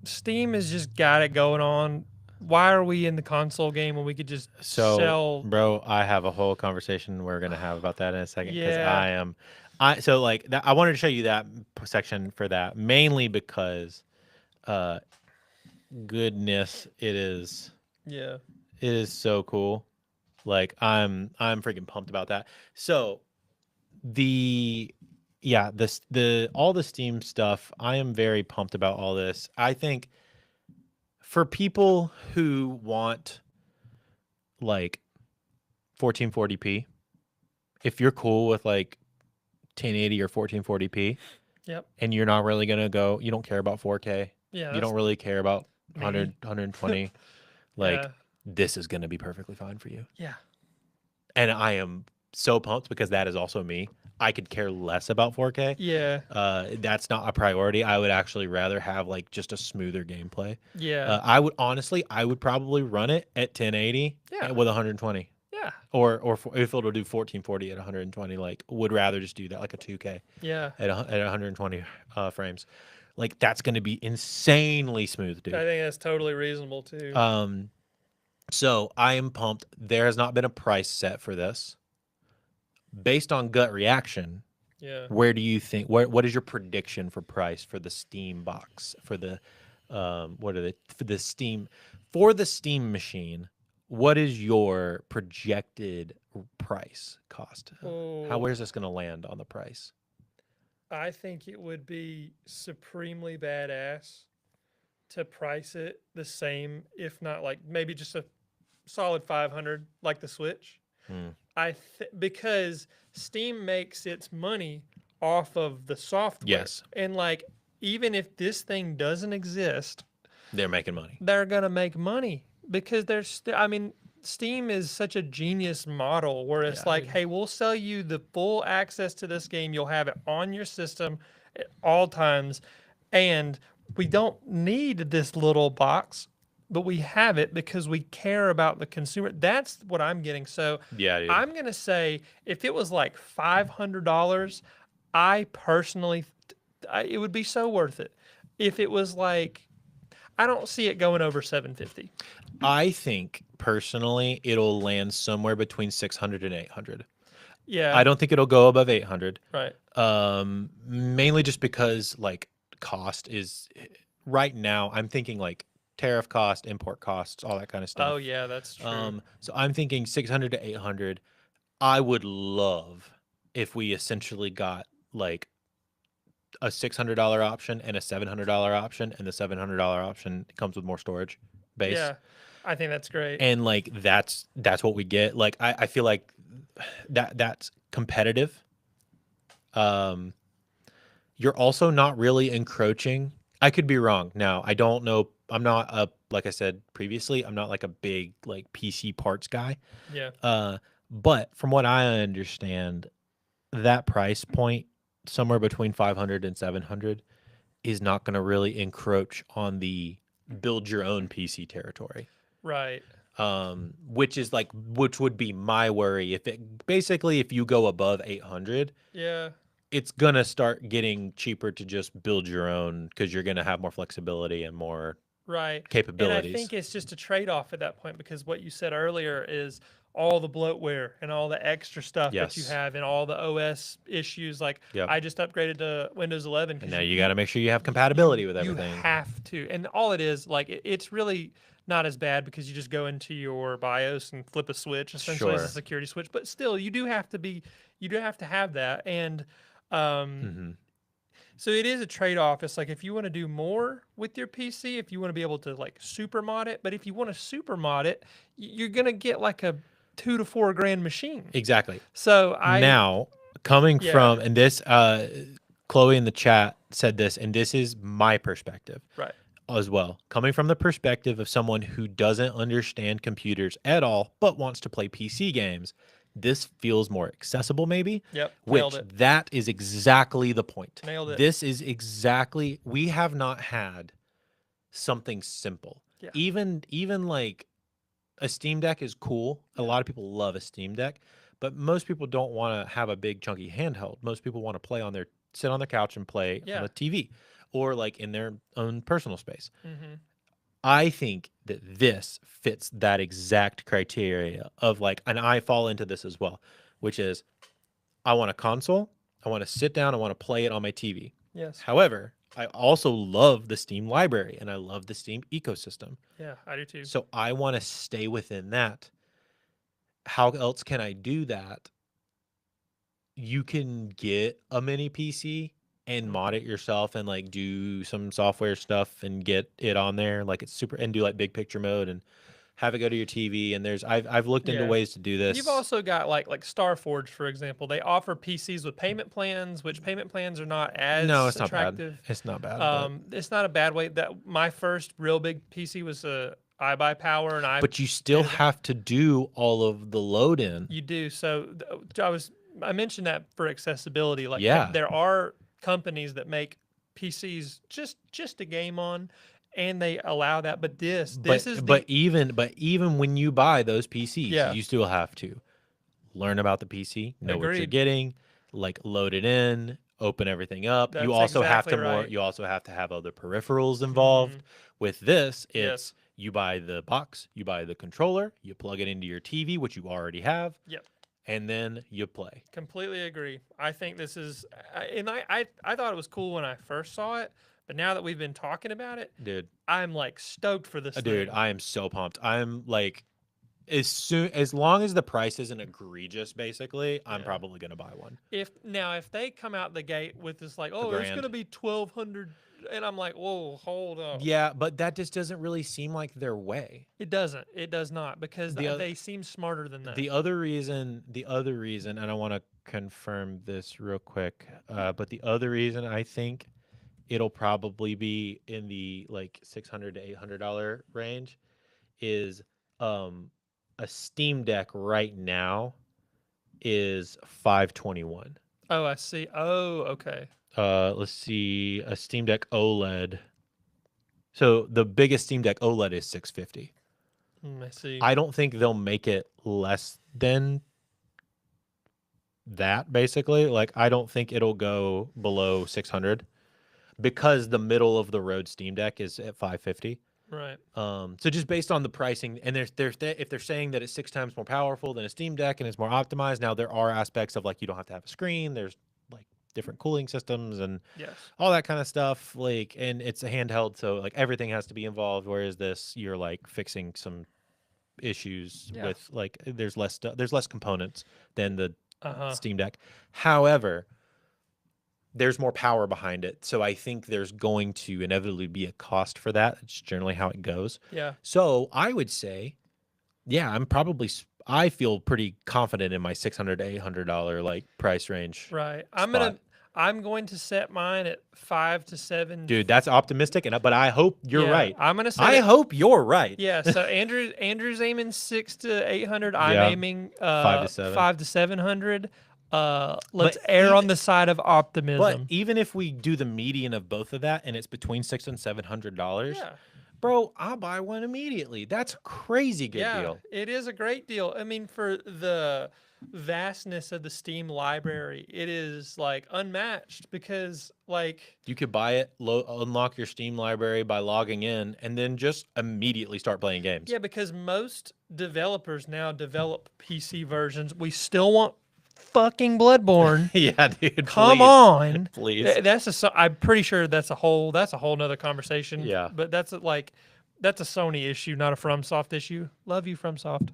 Steam has just got it going on. Why are we in the console game when we could just So, sell? bro, I have a whole conversation we're gonna have about that in a second because Yeah. I wanted to show you that section for that mainly because, goodness, it is so cool. Like I'm freaking pumped about that. So all the Steam stuff, I am very pumped about all this. I think for people who want like 1440p, if you're cool with like 1080 or 1440p, Yep. and you're not really gonna go, you don't care about 4K, Yeah. you don't really care about me. 100, 120, like Yeah. this is gonna be perfectly fine for you. Yeah. And I am so pumped because that is also me. I could care less about 4K. Yeah. That's not a priority. I would actually rather have like just a smoother gameplay. Yeah. I would probably run it at 1080 Yeah. with 120. Yeah. Yeah. Or if it'll do 1440 at 120, like would rather just do that like a 2K Yeah. at 120 frames. Like that's going to be insanely smooth, I dude. think that's totally reasonable too. So I am pumped. There has not been a price set for this. Based on gut reaction, Yeah. where do you think what is your prediction for price for the Steam box for the what are they for the Steam machine? What is your projected price cost? Oh, Where's this going to land on the price? I think it would be supremely badass to price it the same, if not like maybe just a solid 500, like the Switch. Hmm. Because Steam makes its money off of the software. Yes. And like, even if this thing doesn't exist, They're making money. they're gonna make money because I mean, Steam is such a genius model where it's Yeah, like, dude. hey, we'll sell you the full access to this game. You'll have it on your system at all times, and we don't need this little box, but we have it because we care about the consumer. That's what I'm getting. So Yeah, dude. I'm gonna say if it was like $500, I personally, it would be so worth it. If it was like, I don't see it going over 750. I think personally it'll land somewhere between 600 and 800. Yeah. I don't think it'll go above 800. Right. Mainly just because like cost is right now I'm thinking like tariff cost, import costs, all that kind of stuff. Oh yeah, that's true. So I'm thinking 600 to 800. I would love if we essentially got like a $600 option and a $700 option, and the $700 option comes with more storage base. Yeah, I think that's great. And like that's what we get. Like I feel like that's competitive. You're also not really encroaching. I could be wrong. Now, I don't know. I'm not like I said previously, I'm not like a big like PC parts guy. Yeah. But from what I understand, that price point somewhere between 500 and 700 is not going to really encroach on the build your own PC territory. Right. Which would be my worry if you go above 800, Yeah. it's gonna start getting cheaper to just build your own because you're gonna have more flexibility and more Right. capabilities. And I think it's just a trade-off at that point because what you said earlier is all the bloatware and all the extra stuff that you Yes. have and all the OS issues. Like Yep. I just upgraded to Windows 11 And because now you got to make sure you have compatibility with you everything. have to. And all it is, like, it's really not as bad because you just go into your BIOS and flip a switch, essentially as a Sure. security switch. But still, you do have to have that. And Mhm. so it is a trade-off. It's like if you want to do more with your PC, if you want to be able to like super mod it, but if you want to super mod it, you're gonna get like a $2 to $4 grand machine. Exactly. So Now, coming Yeah. from, and this, Chloe in the chat said this, and this is my perspective right. as well. Coming from the perspective of someone who doesn't understand computers at all, but wants to play PC games, this feels more accessible, maybe. Yep. Which Nailed it. that is exactly the point. Nailed it. This is exactly, we have not had something simple. Yeah. Even like a Steam Deck is cool. A lot of people love a Steam Deck, but most people don't want to have a big chunky handheld. Most people want to sit on their couch and play Yeah. on a TV or like in their own personal space. Mm-hmm. I think that this fits that exact criteria of like, and I fall into this as well, which is I want a console, I want to sit down, I want to play it on my TV. Yes. However, I also love the Steam library and I love the Steam ecosystem. Yeah, I do too. So I want to stay within that. How else can I do that? You can get a mini PC and mod it yourself and like do some software stuff and get it on there like it's super and do like big picture mode and have it go to your TV. And I've looked into Yeah. ways to do this. You've also got like Starforge, for example. They offer PCs with payment plans, which payment plans are not as No, it's not attractive. bad. It's not bad. But It's not a bad way. That my first real big PC was a iBuyPower, and but you still and- have to do all of the load in. you do. So I mentioned that for accessibility. Like Yeah. there are companies that make PCs just to game on, and they allow that. But this But is but the even when you buy those PCs, Yeah. you still have to learn about the PC, know what you're Agreed. getting, like load it in, open everything up. You That's also have exactly to more. right. You also have to have other peripherals involved. Mhm. With this, it's Yes. you buy the box, you buy the controller, you plug it into your TV, which you already have. Yep. And then you play. Completely agree. I think this is, and I thought it was cool when I first saw it, but now that we've been talking about it, Dude, I'm like stoked for this dude, thing. I am so pumped. I'm like, as long as the price isn't egregious, basically, I'm Yeah. probably gonna buy one. If they come out the gate with this like, oh, it's grand. gonna be 1,200, and I'm like, whoa, hold up. Yeah, but that just doesn't really seem like their way. It doesn't. It does not because The oth- they seem smarter than that. The other reason, and I want to confirm this real quick, but the other reason I think it'll probably be in the like $600 to $800 range is a Steam Deck right now is 521. Oh, I see. Oh, okay. Let's see, a Steam Deck OLED. So the biggest Steam Deck OLED is 650. I see. I don't think they'll make it less than that, basically. Like, I don't think it'll go below 600 because the middle of the road Steam Deck is at 550. Right. So just based on the pricing, and if they're saying that it's 6 times more powerful than a Steam Deck and it's more optimized, now there are aspects of like you don't have to have a screen. There's like different cooling systems and Yes. all that kind of stuff. Like, and it's a handheld, so like everything has to be involved. Whereas this, you're like fixing some issues Yeah. with like there's less there's less components than the Uh-huh. Steam Deck. However, there's more power behind it, so I think there's going to inevitably be a cost for that. It's generally how it goes. Yeah. So I would say, yeah, I feel pretty confident in my $600 to $800 like price range. Right. spot. I'm going to set mine at 5 to 7. Dude, that's optimistic, but I hope you're Yeah, right. I'm gonna set I it- hope you're right. Yeah, so Andrew's aiming 6 to 800. I'm Yeah, aiming 5 to 7. 5 to 700. Let's But err on even- the side of But optimism. even if we do the median of both of that and it's between $600 and $700, Yeah. bro, I'll buy one immediately. That's a crazy good deal. It is a great deal. I mean, for the vastness of the Steam library, it is like unmatched because like You could buy it, unlock your Steam library by logging in, and then just immediately start playing games. yeah, because most developers now develop PC versions. We still want fucking Bloodborne. Yeah, dude. Come please. on. Please. I'm pretty sure that's a whole nother conversation. Yeah. But that's a Sony issue, not a FromSoft issue. Love you, FromSoft.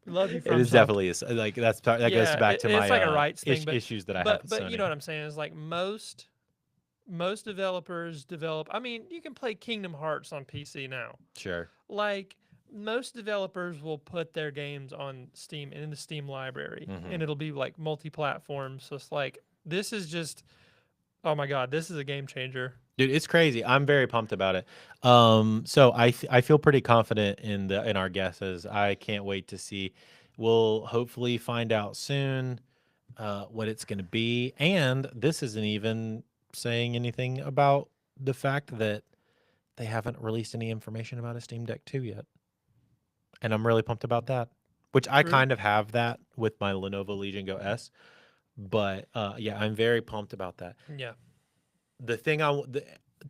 Love you, FromSoft. It is definitely like that goes Yeah, back to it's my like a rights thing, but- issues that I have But with but Sony. you know what I'm saying is like most developers develop. I mean, you can play Kingdom Hearts on PC now. Sure. Like most developers will put their games on Steam and in the Steam library, Mhm. and it'll be like multi-platform. So it's like this is just, oh my god, this is a game changer. Dude, it's crazy. I'm very pumped about it. So I feel pretty confident in our guesses. I can't wait to see. We'll hopefully find out soon what it's going to be. And this isn't even saying anything about the fact that they haven't released any information about a Steam Deck 2 yet. And I'm really pumped about that. Which I True. kind of have that with my Lenovo Legion Go S. But yeah, I'm very pumped about that. Yeah. The thing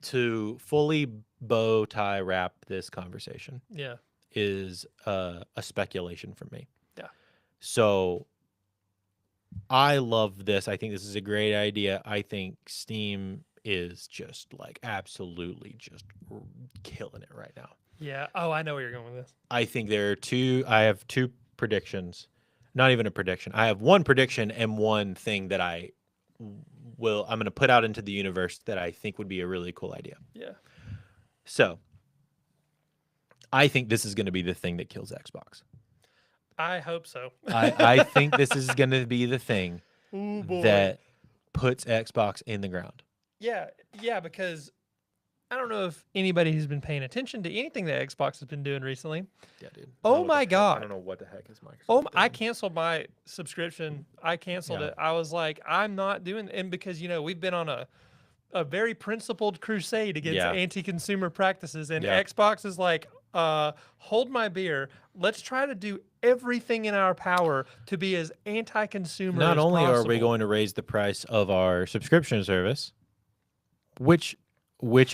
to fully bow tie wrap this conversation Yeah. is a speculation from me. Yeah. So I love this. I think this is a great idea. I think Steam is just like absolutely just killing it right now. Yeah. Oh, I know where you're going with this. I think I have two predictions. Not even a prediction. I have one prediction and one thing that I'm going to put out into the universe that I think would be a really cool idea. Yeah. So I think this is going to be the thing that kills Xbox. I hope so. I think this is going to be the thing Ooh, boy. that puts Xbox in the ground. Yeah, because I don't know if anybody has been paying attention to anything that Xbox has been doing recently. Yeah, dude. Oh my God. I don't know what the heck is Microsoft. Oh, I doing. canceled my subscription. I canceled Yeah. it. I was like, I'm not doing, and because we've been on a very principled crusade against Yeah. anti-consumer practices, and Yeah. Xbox is like, hold my beer. Let's try to do everything in our power to be as anti-consumer Not as only possible. are we going to raise the price of our subscription service, which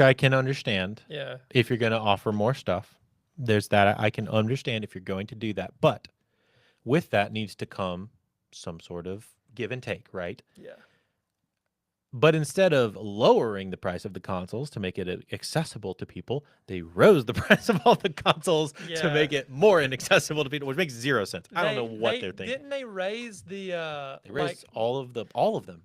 I can understand Yeah. if you're going to offer more stuff. There's that I can understand if you're going to do that. But with that needs to come some sort of give and take, right? Yeah. But instead of lowering the price of the consoles to make it accessible to people, they rose the price of all the consoles to Yeah. make it more inaccessible to people, which makes zero sense. I don't know what they're thinking. Didn't they raise the They raised like all of them.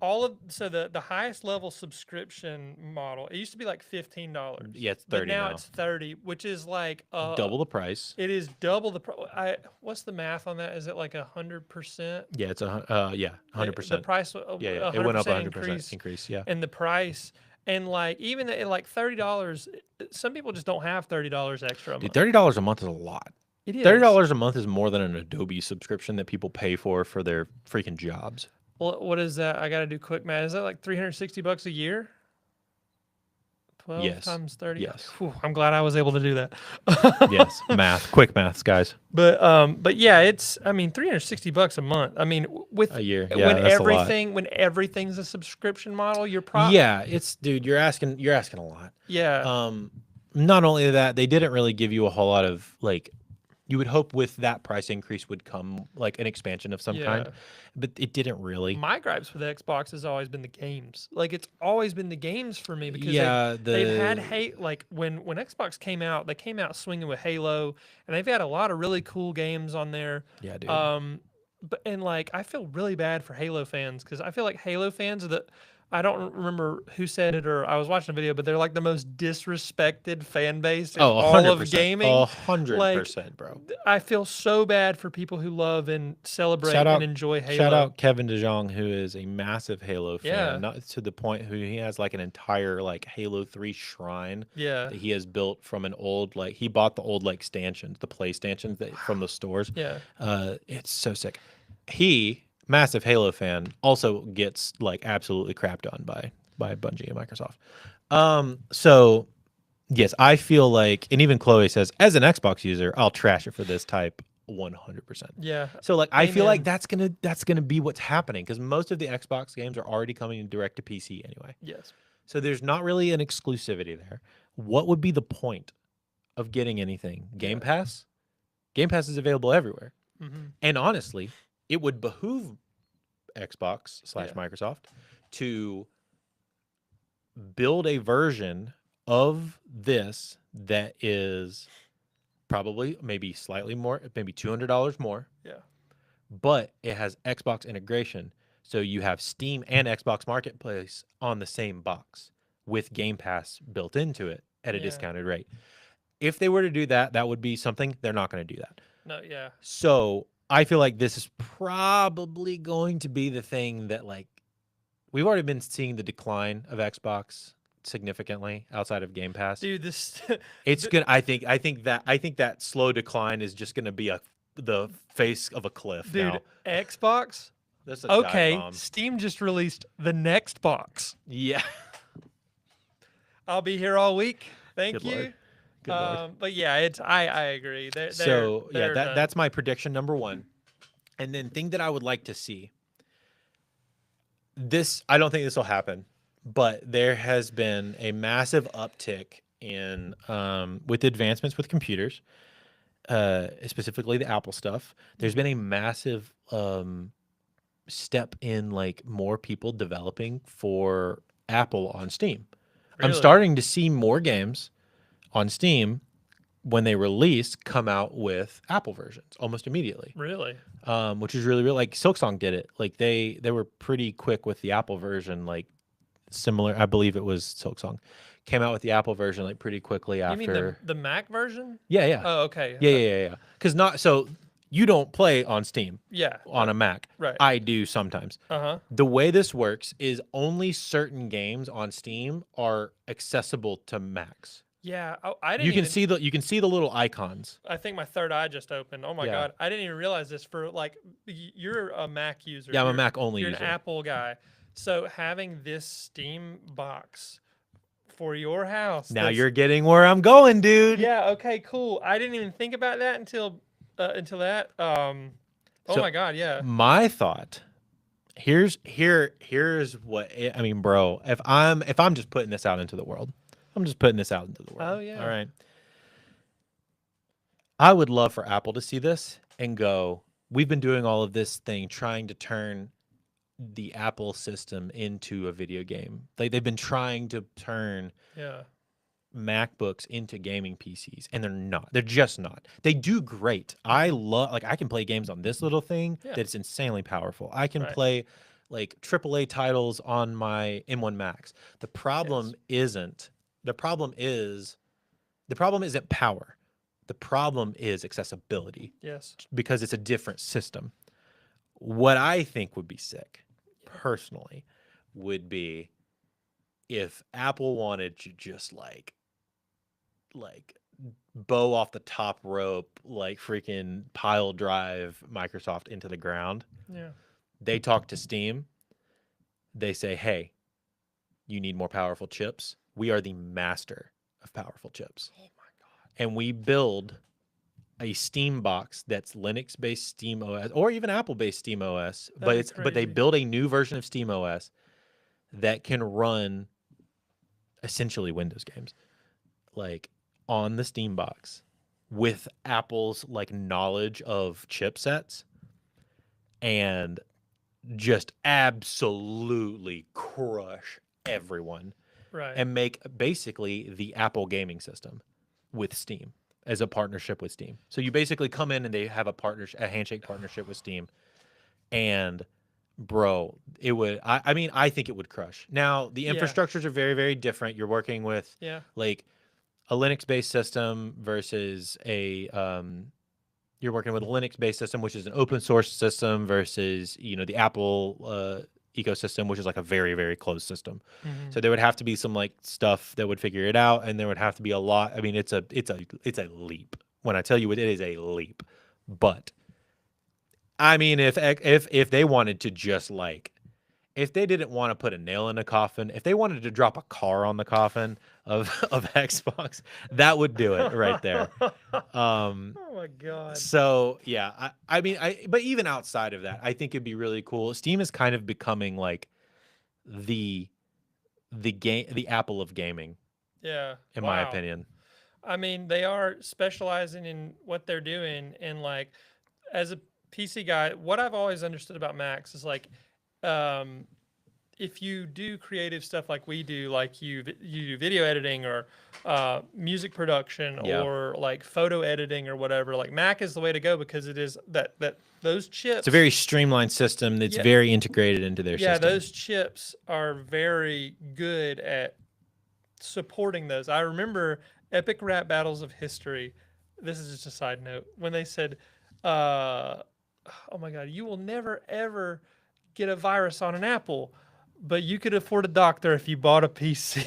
so the highest level subscription model? It used to be like $15. Yeah, it's But 30 now now. it's 30, which is like Double the price. It is double the what's the math on that? Is it like 100%? Yeah, it's 100%. The price, Yeah, it went up 100% increase. Yeah, and the price, and like even at like $30, some people just don't have $30 extra a dude, month. $30 a month is a lot. It is $30 a month is more than an Adobe subscription that people pay for their freaking jobs. What is that? I got to do quick math. Is that like $360 a year? 12 Yes. times 30. Yes. Whew, I'm glad I was able to do that. Yes, quick maths, guys. But yeah, it's $360 a month. I mean, with A year. Yeah, when that's a lot. when everything's a subscription model, you're probably Yeah, it's dude, you're asking a lot. yeah. Not only that, they didn't really give you a whole lot of like. You would hope with that price increase would come like an expansion of some kind, Yeah. but it didn't really. My gripes with Xbox has always been the games. Like it's always been the games for me because Yeah, they've had hate. Like when Xbox came out, they came out swinging with Halo, and they've had a lot of really cool games on there. Yeah, dude. But and like I feel really bad for Halo fans because I feel like Halo fans are I don't remember who said it, or I was watching a video, but they're like the most disrespected fan base in all of 100%. gaming. 100%, bro. I feel so bad for people who love and celebrate Shout out- and enjoy Halo. Shout out Kevin DeJong, who is a massive Halo fan, Yeah. not to the point who he has like an entire like Halo 3 shrine Yeah. that he has built from an old like he bought the old like stanchions, the play stanchions that from the stores. Yeah. It's so sick. He, massive Halo fan, also gets like absolutely crapped on by Bungie and Microsoft. So yes, I feel like, and even Chloe says, as an Xbox user, I'll trash it for this type 100%. Yeah. So like I feel like Amen. that's gonna be what's happening because most of the Xbox games are already coming direct to PC anyway. Yes. So there's not really an exclusivity there. What would be the point of getting anything? Game Pass? Game Pass is available everywhere. Mm-hmm. And honestly, it would behoove Xbox / Yeah. Microsoft to build a version of this that is probably maybe slightly more, maybe $200 more, Yeah. but it has Xbox integration. So you have Steam and Xbox Marketplace on the same box with Game Pass built into it at a Yeah. discounted rate. If they were to do that, that would be something. They're not going to do that. No. Yeah. So I feel like this is probably going to be the thing that like we've already been seeing the decline of Xbox significantly outside of Game Pass. Dude, this. It's gonna. I think that slow decline is just gonna be the face of a cliff. Dude, now. Xbox. That's a dive Okay. bomb. Steam just released the next box. Yeah. I'll be here all week. Thank Good you. Lord. Good Lord. But yeah, it's I agree. So yeah, they're done. that's my prediction number one. And then thing that I would like to see. This I don't think this will happen, but there has been a massive uptick in with advancements with computers, specifically the Apple stuff. There's been a massive step in like more people developing for Apple on Steam. I'm Really? starting to see more games on Steam when they release come out with Apple versions almost immediately, Really. which is really like Silksong did it. Like they were pretty quick with the Apple version, like similar. I believe it was Silksong came out with the Apple version like pretty quickly after. You mean the Mac version? Yeah. Oh, okay. Yeah. Because not so you don't play on Steam Yeah. on a Mac. Right. I do sometimes. Uh-huh. The way this works is only certain games on Steam are accessible to Macs. Yeah. I didn't You can even, see the little icons. I think my third eye just opened. Oh my Yeah. God. I didn't even realize this for like you're a Mac user. Yeah, I'm a You're- Mac only You're user. an Apple guy. So having this Steam box for your house. Now that's- you're getting where I'm going, dude. Yeah. Okay. Cool. I didn't even think about that until that. Oh So- my God. Yeah. My thought here's what I mean, bro. If I'm just putting this out into the world, I'm just putting this out into the world. Oh, yeah. All right. I would love for Apple to see this and go, we've been doing all of this thing trying to turn the Apple system into a video game. Like they've been trying to turn Yeah. MacBooks into gaming PCs, and they're not. They're just not. They do great. I love, like, I can play games on this little thing Yeah. that's insanely powerful. I can Right. play like AAA titles on my M1 Max. The problem isn't. The problem isn't power. The problem is accessibility Yes. because it's a different system. What I think would be sick, personally, would be if Apple wanted to just like bow off the top rope, like freaking pile drive Microsoft into the ground. Yeah. They talk to Steam. They say, hey, you need more powerful chips. We are the master of powerful chips. Oh my God. And we build a Steam box that's Linux-based Steam OS or even Apple-based Steam OS, That'd be but they crazy. build a new version of Steam OS that can run essentially Windows games, like on the Steam box, with Apple's like knowledge of chipsets, and just absolutely crush everyone Right. and make basically the Apple gaming system with Steam as a partnership with Steam. So you basically come in and they have a handshake partnership with Steam, and bro, it would. I mean, I think it would crush. Now the Yeah. infrastructures are very, very different. You're working with Yeah. like a Linux-based system versus a you're working with a Linux-based system, which is an open source system, versus the Apple ecosystem, which is like a very, very closed system. Mhm. So there would have to be some like stuff that would figure it out, and there would have to be a lot. I mean, it's a leap. When I tell you it is a leap, but I mean, if they wanted to just like, if they didn't want to put a nail in the coffin, if they wanted to drop a car on the coffin of Xbox, that would do it right there. Oh my God. So yeah, I mean, but even outside of that, I think it'd be really cool. Steam is kind of becoming like the Apple of gaming, Yeah. in my Wow. opinion. I mean, they are specializing in what they're doing, and like, as a PC guy, what I've always understood about Macs is like, if you do creative stuff like we do, like you do video editing or music production Yeah. or like photo editing or whatever, like Mac is the way to go because it is that those chips. It's a very streamlined system that's Yeah. very integrated into their Yeah, system. those chips are very good at supporting those. I remember Epic Rap Battles of History. This is just a side note. When they said, oh my God, you will never ever get a virus on an Apple, but you could afford a doctor if you bought a PC.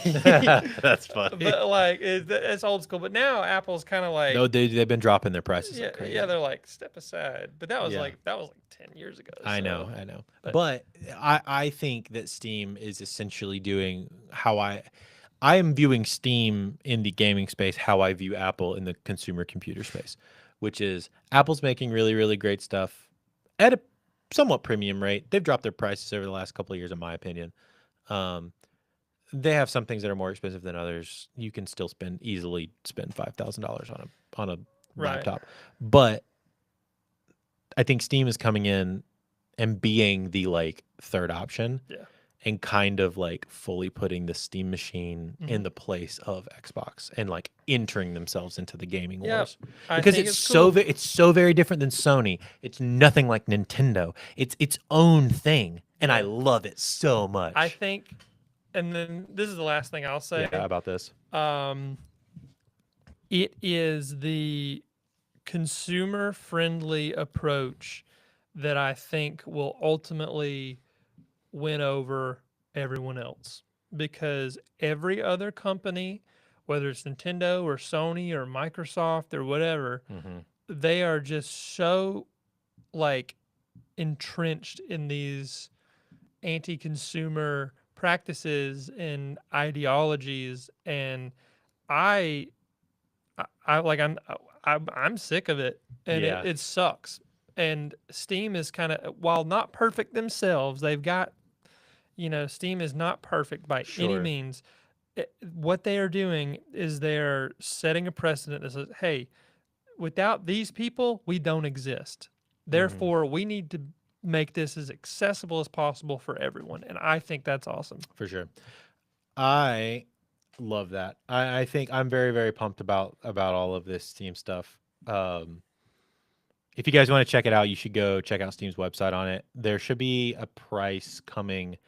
That's funny. But like, it's old school. But now Apple's kind of like, No, they've been dropping their prices. yeah, like crazy. yeah, they're like, step aside. But that was Yeah. like 10 years ago. I know. so- But, but- I think that Steam is essentially doing how I am viewing Steam in the gaming space how I view Apple in the consumer computer space, which is Apple's making really, really great stuff at a somewhat premium rate. They've dropped their prices over the last couple of years, in my opinion. They have some things that are more expensive than others. You can still easily spend $5,000 on a Right. laptop, but I think Steam is coming in and being the like third option, Yeah. and kind of like fully putting the Steam machine in Mhm. the place of Xbox and like entering themselves into the gaming Yeah, wars, I because think it's cool. it's so very different than Sony. It's nothing like Nintendo. It's its own thing, and I Yeah. love it so much. I think, and then this is the last thing I'll say. yeah, about this. It is the consumer friendly approach that I think will ultimately win over everyone else, because every other company, whether it's Nintendo or Sony or Microsoft or whatever, Mm-hmm. they are just so like entrenched in these anti-consumer practices and ideologies, and I, I like I'm sick of it, and Yeah. it sucks. And Steam is kind of, while not perfect themselves, they've got, Steam is not perfect by any Sure. means. What they are doing is they're setting a precedent that says, hey, without these people, we don't exist. Therefore, we need to make this as accessible as possible for everyone. And I think that's awesome. For sure. I love that. I think I'm very, very pumped about all of this Steam stuff. If you guys want to check it out, you should go check out Steam's website on it. There should be a price coming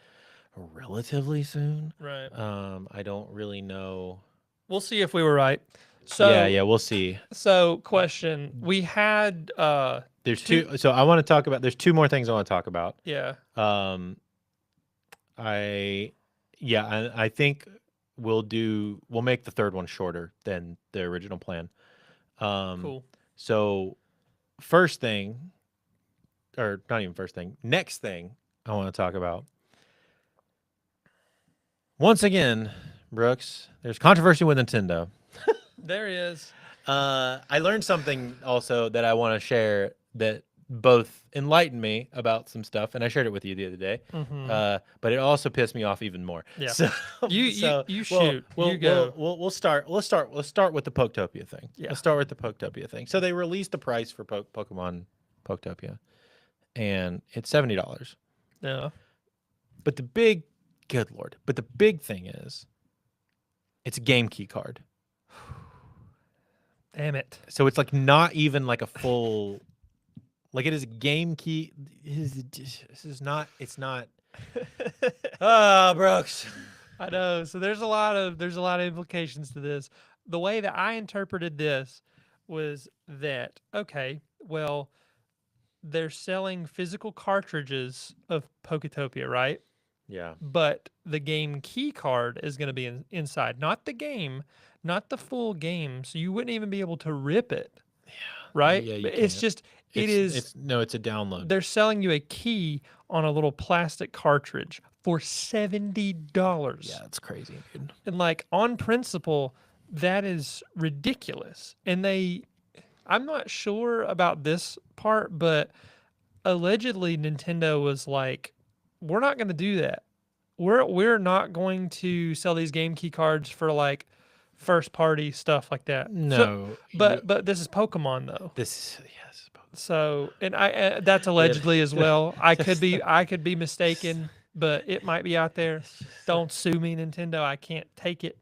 relatively soon. Right. I don't really know. We'll see if we were right. So, yeah, we'll see. So, question. We had, There's two. So I want to talk about. There's two more things I want to talk about. yeah. I think we'll make the third one shorter than the original plan. Cool. So first thing, or not even first thing, next thing I want to talk about. Once again, Brooks, there's controversy with Nintendo. There is. I learned something also that I want to share that both enlightened me about some stuff, and I shared it with you the other day. But it also pissed me off even more. Yeah. So You shoot. We'll, You go. We'll start with the Poketopia thing. Yeah. Let's start with the Poketopia thing. So they released the price for Pokemon Poketopia, and it's $70. Yeah. But good lord! But the big thing is, it's a game key card. Damn it. So it's like not even like a full, like it is a game key. This is not. It's not. Brooks. I know. So there's a lot of implications to this. The way that I interpreted this was that, okay, well, they're selling physical cartridges of Poketopia, right? Yeah. But the game key card is going to be inside, not the game, not the full game. So you wouldn't even be able to rip it. Yeah. Right? Yeah, you It's can't. just It's a download. they're selling you a key on a little plastic cartridge for $70. Yeah, that's crazy, dude. And like on principle, that is ridiculous. And I'm not sure about this part, but allegedly Nintendo was like, we're not going to do that. We're not going to sell these game key cards for like first party stuff like that. No. But this is Pokemon though. This is Pokemon. So, and that's allegedly as well. I could be mistaken, but it might be out there. Don't sue me, Nintendo. I can't take it.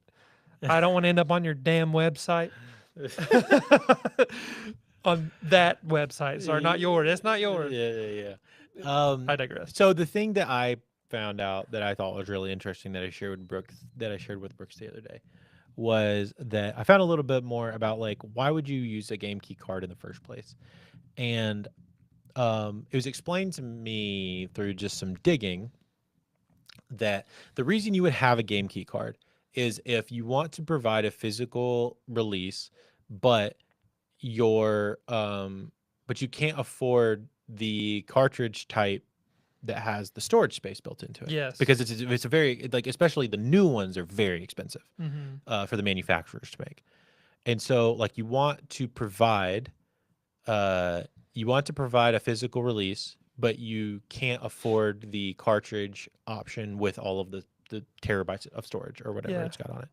I don't want to end up on your damn website. On that website. Sorry, not yours. That's not yours. Yeah. I digress. So the thing that I found out that I thought was really interesting that I shared with Brooks the other day was that I found a little bit more about like why would you use a game key card in the first place, and it was explained to me through just some digging that the reason you would have a game key card is if you want to provide a physical release, but you can't afford the cartridge type that has the storage space built into it. Yes. Because it's a very, like, especially the new ones are very expensive for the manufacturers to make. And so like you want to provide a physical release, but you can't afford the cartridge option with all of the terabytes of storage or whatever it's got on it.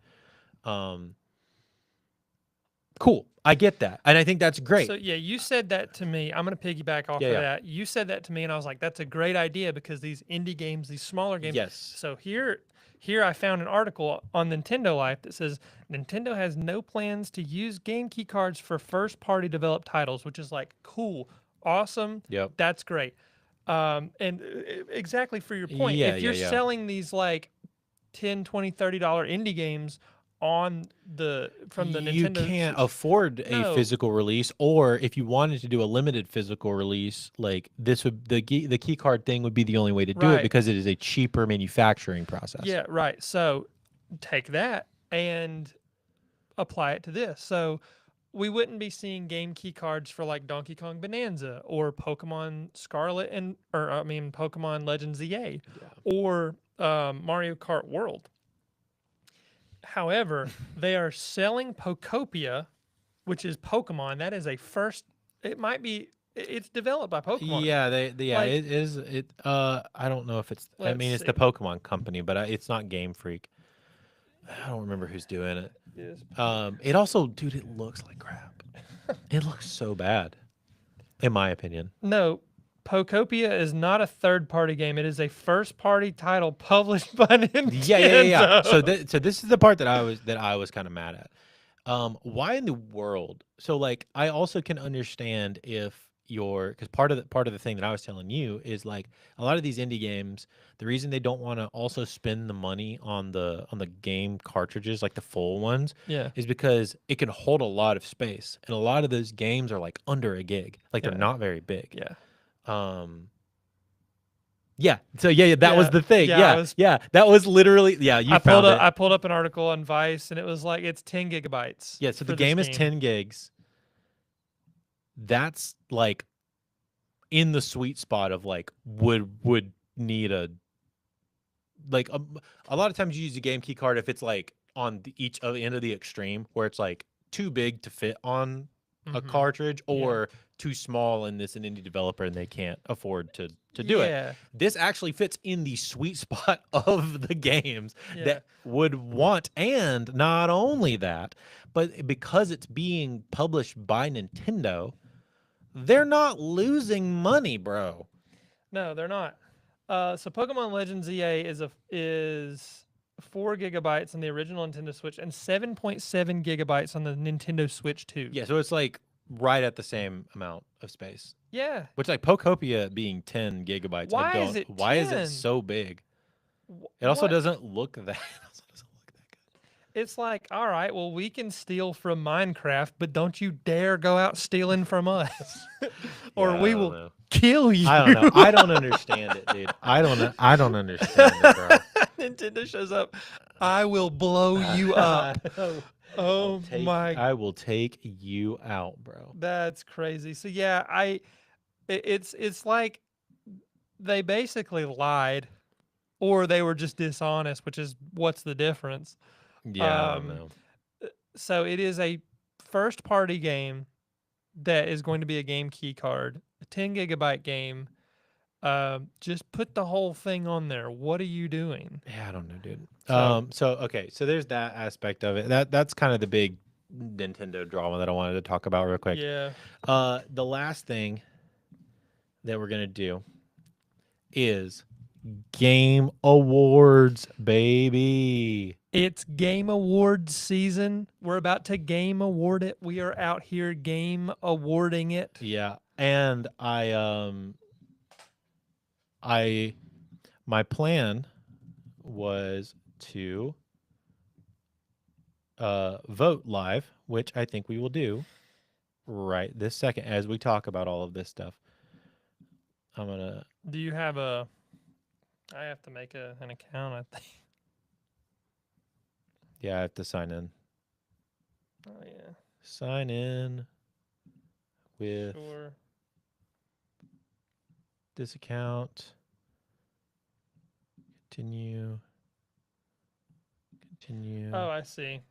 Cool. I get that. And I think that's great. So yeah, you said that to me. I'm going to piggyback off of that. You said that to me and I was like, that's a great idea because these indie games, these smaller games. Yes. So here I found an article on Nintendo Life that says Nintendo has no plans to use game key cards for first party developed titles, which is like cool, awesome. Yep. That's great. And exactly for your point, if you're selling these like $10, $20, $30 indie games from the Nintendo, you can't afford a physical release, or if you wanted to do a limited physical release, like this would the key card thing would be the only way to do it because it is a cheaper manufacturing process. Yeah, right. So take that and apply it to this. So we wouldn't be seeing game key cards for like Donkey Kong Bonanza or Pokemon Scarlet Pokemon Legends EA or Mario Kart World. However, they are selling Pokopia, which is Pokemon. That is a first. It might be. It's developed by Pokemon. Yeah, Like- it is it. I don't know if it's. I Let's mean, it's see. the Pokemon company, but it's not Game Freak. I don't remember who's doing it. Is It also, dude, it looks like crap. It looks so bad, in my opinion. No, Pokopia is not a third-party game. It is a first-party title published by Nintendo. Yeah. So this is the part that I was kind of mad at. Why in the world? So like, I also can understand if because part of the thing that I was telling you is like a lot of these indie games, the reason they don't want to also spend the money on the game cartridges, like the full ones, Yeah. is because it can hold a lot of space, and a lot of those games are like under a gig, like they're Yeah. not very big. Yeah. Yeah. So yeah, that was Yeah, the thing. yeah, I Yeah, was- yeah, that was literally you I found it. I pulled up an article on Vice, and it was like it's 10 gigabytes. Yeah, so the for this game is 10 gigs. That's like in the sweet spot of like would need a like a lot of times you use a game key card if it's like on each of the end of the extreme where it's like too big to fit on a Mhm. cartridge Yeah. or too small and this an indie developer and they can't afford to do it. Yeah. This actually fits in the sweet spot of the games Yeah. that would want, and not only that, but because it's being published by Nintendo, they're not losing money, bro. No, they're not. So Pokemon Legends EA is 4 gigabytes on the original Nintendo Switch and 7.7 gigabytes on the Nintendo Switch 2. Yeah, so it's like right at the same amount of space. Yeah. Which like Pokopia being 10 gigabytes. Why I is don't, it why is 10? it so big? Wh- It also what? doesn't look that. It also doesn't look that good. It's like, all right, well, we can steal from Minecraft, but don't you dare go out stealing from us, or Yeah, I we don't will know. kill you. I don't know. I don't understand it, dude. I don't understand it, bro. Nintendo shows up. I will blow you up. Oh my, I will take you out, bro. that's crazy. So yeah, it's like they basically lied, or they were just dishonest, which is what's the difference. Yeah, I don't know. So it is a first party game that is going to be a game key card, a 10 gigabyte game. Just put the whole thing on there. What are you doing? Yeah, I don't know, dude. So- So okay, so there's that aspect of it. That's kind of the big Nintendo drama that I wanted to talk about real quick. Yeah. The last thing that we're gonna do is Game Awards, baby. It's Game Awards season. We're about to Game Award it. We are out here Game Awarding it. Yeah, and my plan was to vote live, which I think we will do right this second as we talk about all of this stuff. I'm gonna Do you have a? I have to make an account, I think. I have to sign in. Oh, yeah. Sign in with Sure. this account. Continue. Oh, I see.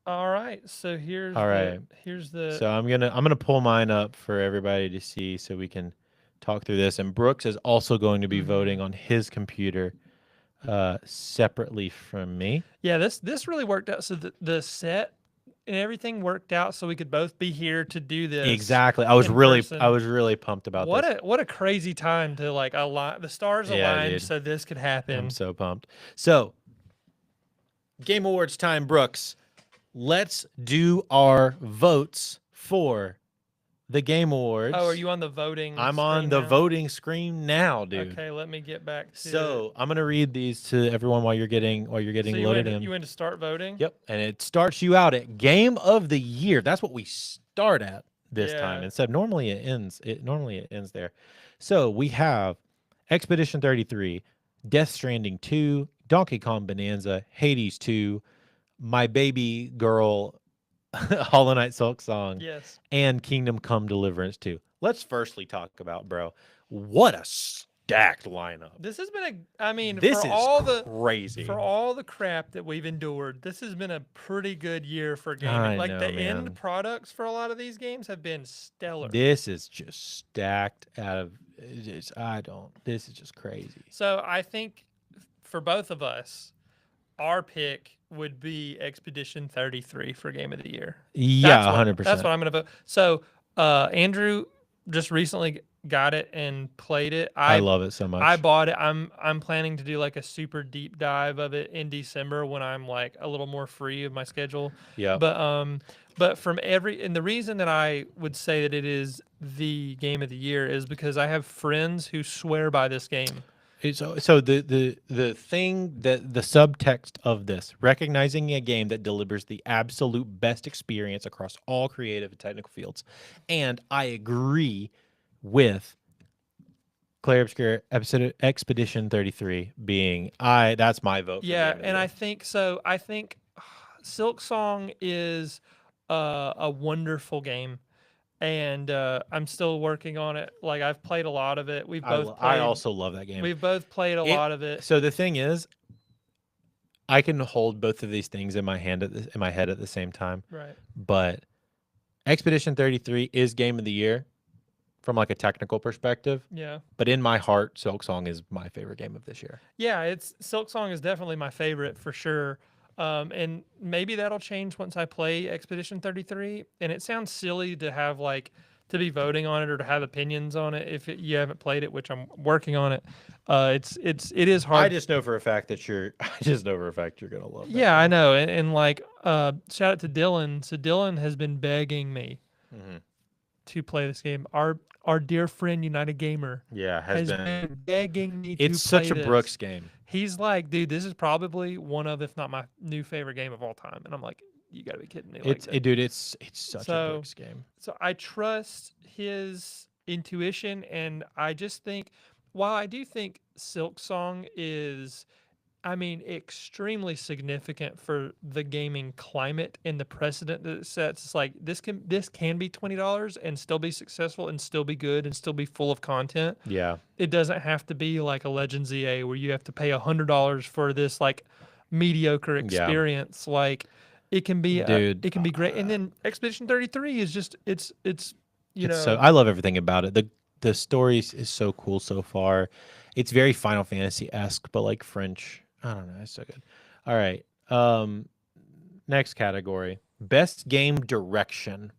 All right. So here's All right. here's the So I'm gonna pull mine up for everybody to see so we can talk through this. And Brooks is also going to be Mhm. voting on his computer separately from me. Yeah, this really worked out. So the set and everything worked out so we could both be here to do this. Exactly. I was in really person. pumped about What this. a crazy time to like align the stars Yeah, aligned dude. so this could happen. I'm so pumped. So Game Awards time, Brooks. Let's do our votes for the Game Awards. Oh, are you on the voting? I'm on screen the now? voting screen now, dude. Okay, let me get back to So I'm gonna read these to everyone while you're getting so you loaded went, in. you went to start voting? Yep, and it starts you out at Game of the Year. That's what we start at this time. Yeah. Instead, normally it ends there. So we have Expedition 33, Death Stranding 2, Donkey Kong Bonanza, Hades 2, My Baby Girl, Hollow Knight Silk Song, Yes. and Kingdom Come Deliverance 2. Let's firstly talk about, bro, what a stacked lineup. This has been I mean, This for is all the crazy. for all the crap that we've endured, this has been a pretty good year for gaming. I Like know, the man. end products for a lot of these games have been stellar. This is just stacked out of. This is just crazy. So I think for both of us, our pick would be Expedition 33 for Game of the Year. Yeah, That's 100%. That's what I'm going to vote. So Andrew just recently got it and played it. I love it so much. I bought it. I'm planning to do like a super deep dive of it in December when I'm like a little more free of my schedule. Yeah. But from and the reason that I would say that it is the game of the year is because I have friends who swear by this game. So the thing that the subtext of this, recognizing a game that delivers the absolute best experience across all creative and technical fields, and I agree with Claire Obscure Expedition 33 being that's my vote. Yeah, for game of the and year. I think so. I think Silk Song is a wonderful game, and I'm still working on it. Like I've played a lot of it. I also love that game. We've both played a lot of it. So the thing is, I can hold both of these things in my head at the same time. Right. But Expedition 33 is game of the year from like a technical perspective. Yeah. But in my heart, Silk Song is my favorite game of this year. Yeah, Silk Song is definitely my favorite for sure. And maybe that'll change once I play Expedition 33. And it sounds silly to have to be voting on it or to have opinions on it if you haven't played it, which I'm working on it. It is hard. I just know for a fact you're gonna love that. Yeah, I know. And shout out to Dylan. So Dylan has been begging me to play this game. Our dear friend United Gamer has been begging me to play It's such a this. Brooks game. He's like, dude, this is probably one of, if not my new favorite game of all time. And I'm like, you got to be kidding me. It's such a Brooks game. So I trust his intuition, and I just think, while I do think Silk Song is, extremely significant for the gaming climate and the precedent that it sets. It's like this can be $20 and still be successful and still be good and still be full of content. Yeah. It doesn't have to be like a Legends EA where you have to pay $100 for this like mediocre experience. Like it can be, it can be great. And then Expedition 33 is just it's So I love everything about it. The story is so cool so far. It's very Final Fantasy-esque, but like French. I don't know. It's so good. All right. Next category: Best Game Direction.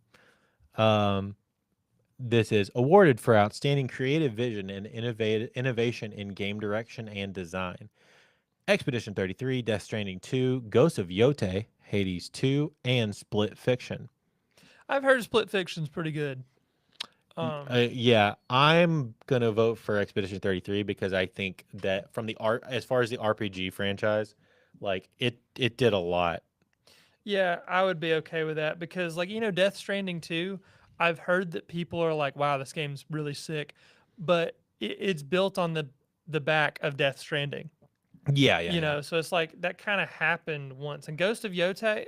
This is awarded for outstanding creative vision and innovation in game direction and design. Expedition 33, Death Stranding 2, Ghosts of Yote, Hades 2, and Split Fiction. I've heard Split Fiction's pretty good. Yeah, I'm gonna vote for Expedition 33 because I think that from the art, as far as the RPG franchise, like it did a lot. Yeah, I would be okay with that because, Death Stranding 2, I've heard that people are like, wow, this game's really sick, but it's built on the back of Death Stranding. Yeah. So it's like that kind of happened once. And Ghost of Yote,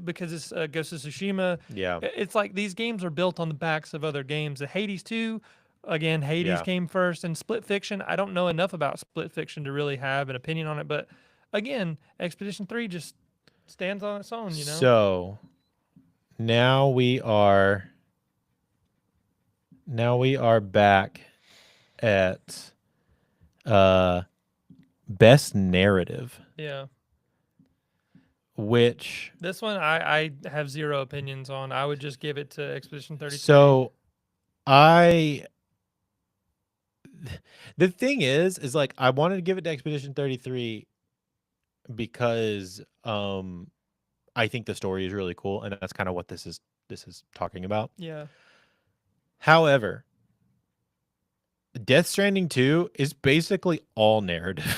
because it's Ghost of Tsushima, Yeah. it's like these games are built on the backs of other games. The Hades 2, again, Hades came first. And Split Fiction, I don't know enough about Split Fiction to really have an opinion on it. But again, Expedition 3 just stands on its own, So now we are back at Best Narrative. Yeah. Which this one I have zero opinions on. I would just give it to Expedition 33. So the thing is like I wanted to give it to Expedition 33 because I think the story is really cool, and that's kind of what this is talking about. Yeah. However, Death Stranding 2 is basically all narrative.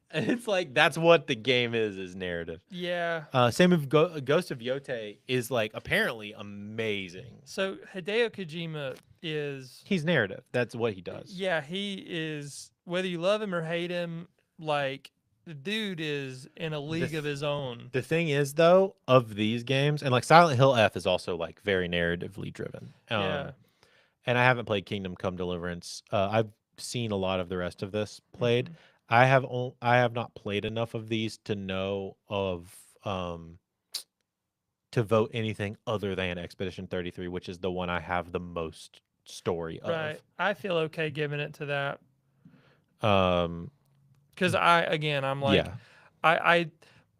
And it's like that's what the game is narrative. Yeah. Same with Ghost of Yote is like apparently amazing. So Hideo Kojima he's narrative. That's what he does. Yeah, he is, whether you love him or hate him, like the dude is in a league of his own. The thing is though, of these games, and like Silent Hill F is also like very narratively driven. Yeah. And I haven't played Kingdom Come Deliverance. I've seen a lot of the rest of this Mm-hmm. played. I have not played enough of these to know of to vote anything other than Expedition 33, which is the one I have the most story Right. I feel okay giving it to that of. because I'm like, Yeah. I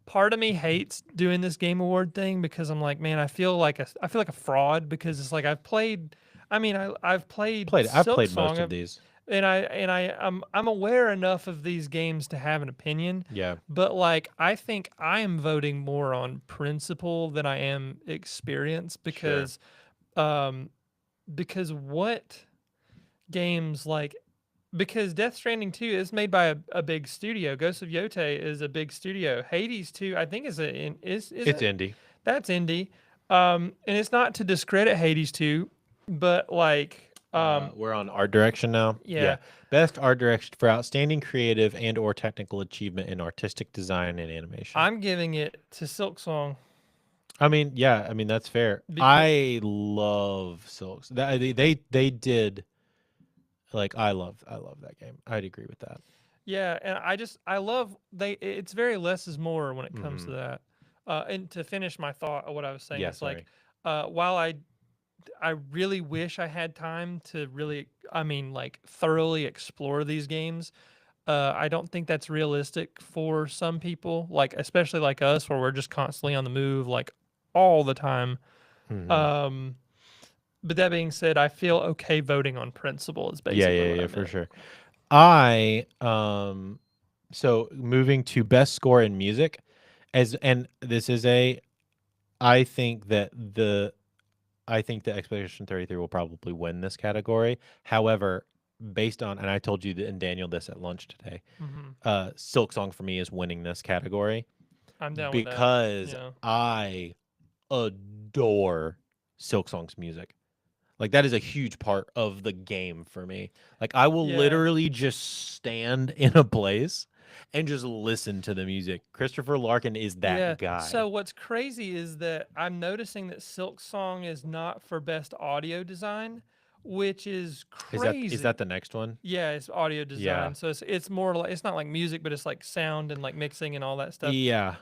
part of me hates doing this game award thing because I'm like, man, I feel like a fraud because it's like I've played I've Silk played most Song of these. I'm aware enough of these games to have an opinion, Yeah. but like I think I am voting more on principle than I am experience um because what games like because Death Stranding 2 is made by a big studio. Ghost of Yote is a big studio. Hades 2, I think, is It's it? indie. That's indie. And it's not to discredit Hades 2, but like, We're on art direction now. yeah, Best art direction for outstanding creative and or technical achievement in artistic design and animation. I'm giving it to Silk Song. I mean, yeah, I mean that's fair. Because- I love Silks. They did like I love that game. I'd agree with that. Yeah, and I love it's very less is more when it comes to Mhm. that. And to finish my thought of what I was saying, Yeah, it's like, sorry. while I really wish I had time to really, like thoroughly explore these games. I don't think that's realistic for some people, like especially like us, where we're just constantly on the move, like all the time. Mhm. But that being said, I feel okay voting on principle. Is basically what I For meant. sure. I so moving to best score in music and this is I think that Expedition 33 will probably win this category. However, based on and I told you and Daniel this at lunch today, Hmm. Silk Song for me is winning this category I'm down with that. because Yeah. I adore Silk Song's music. Like that is a huge part of the game for me. Like I will Yeah. literally just stand in a place and just listen to the music. Christopher Larkin is that guy. So what's crazy is that I'm noticing that Silk Song is not for best audio design, which is crazy. Is that the next one? Yeah, it's audio design. Yeah. So it's more like it's not like music, but it's like sound and like mixing and all that stuff. Yeah.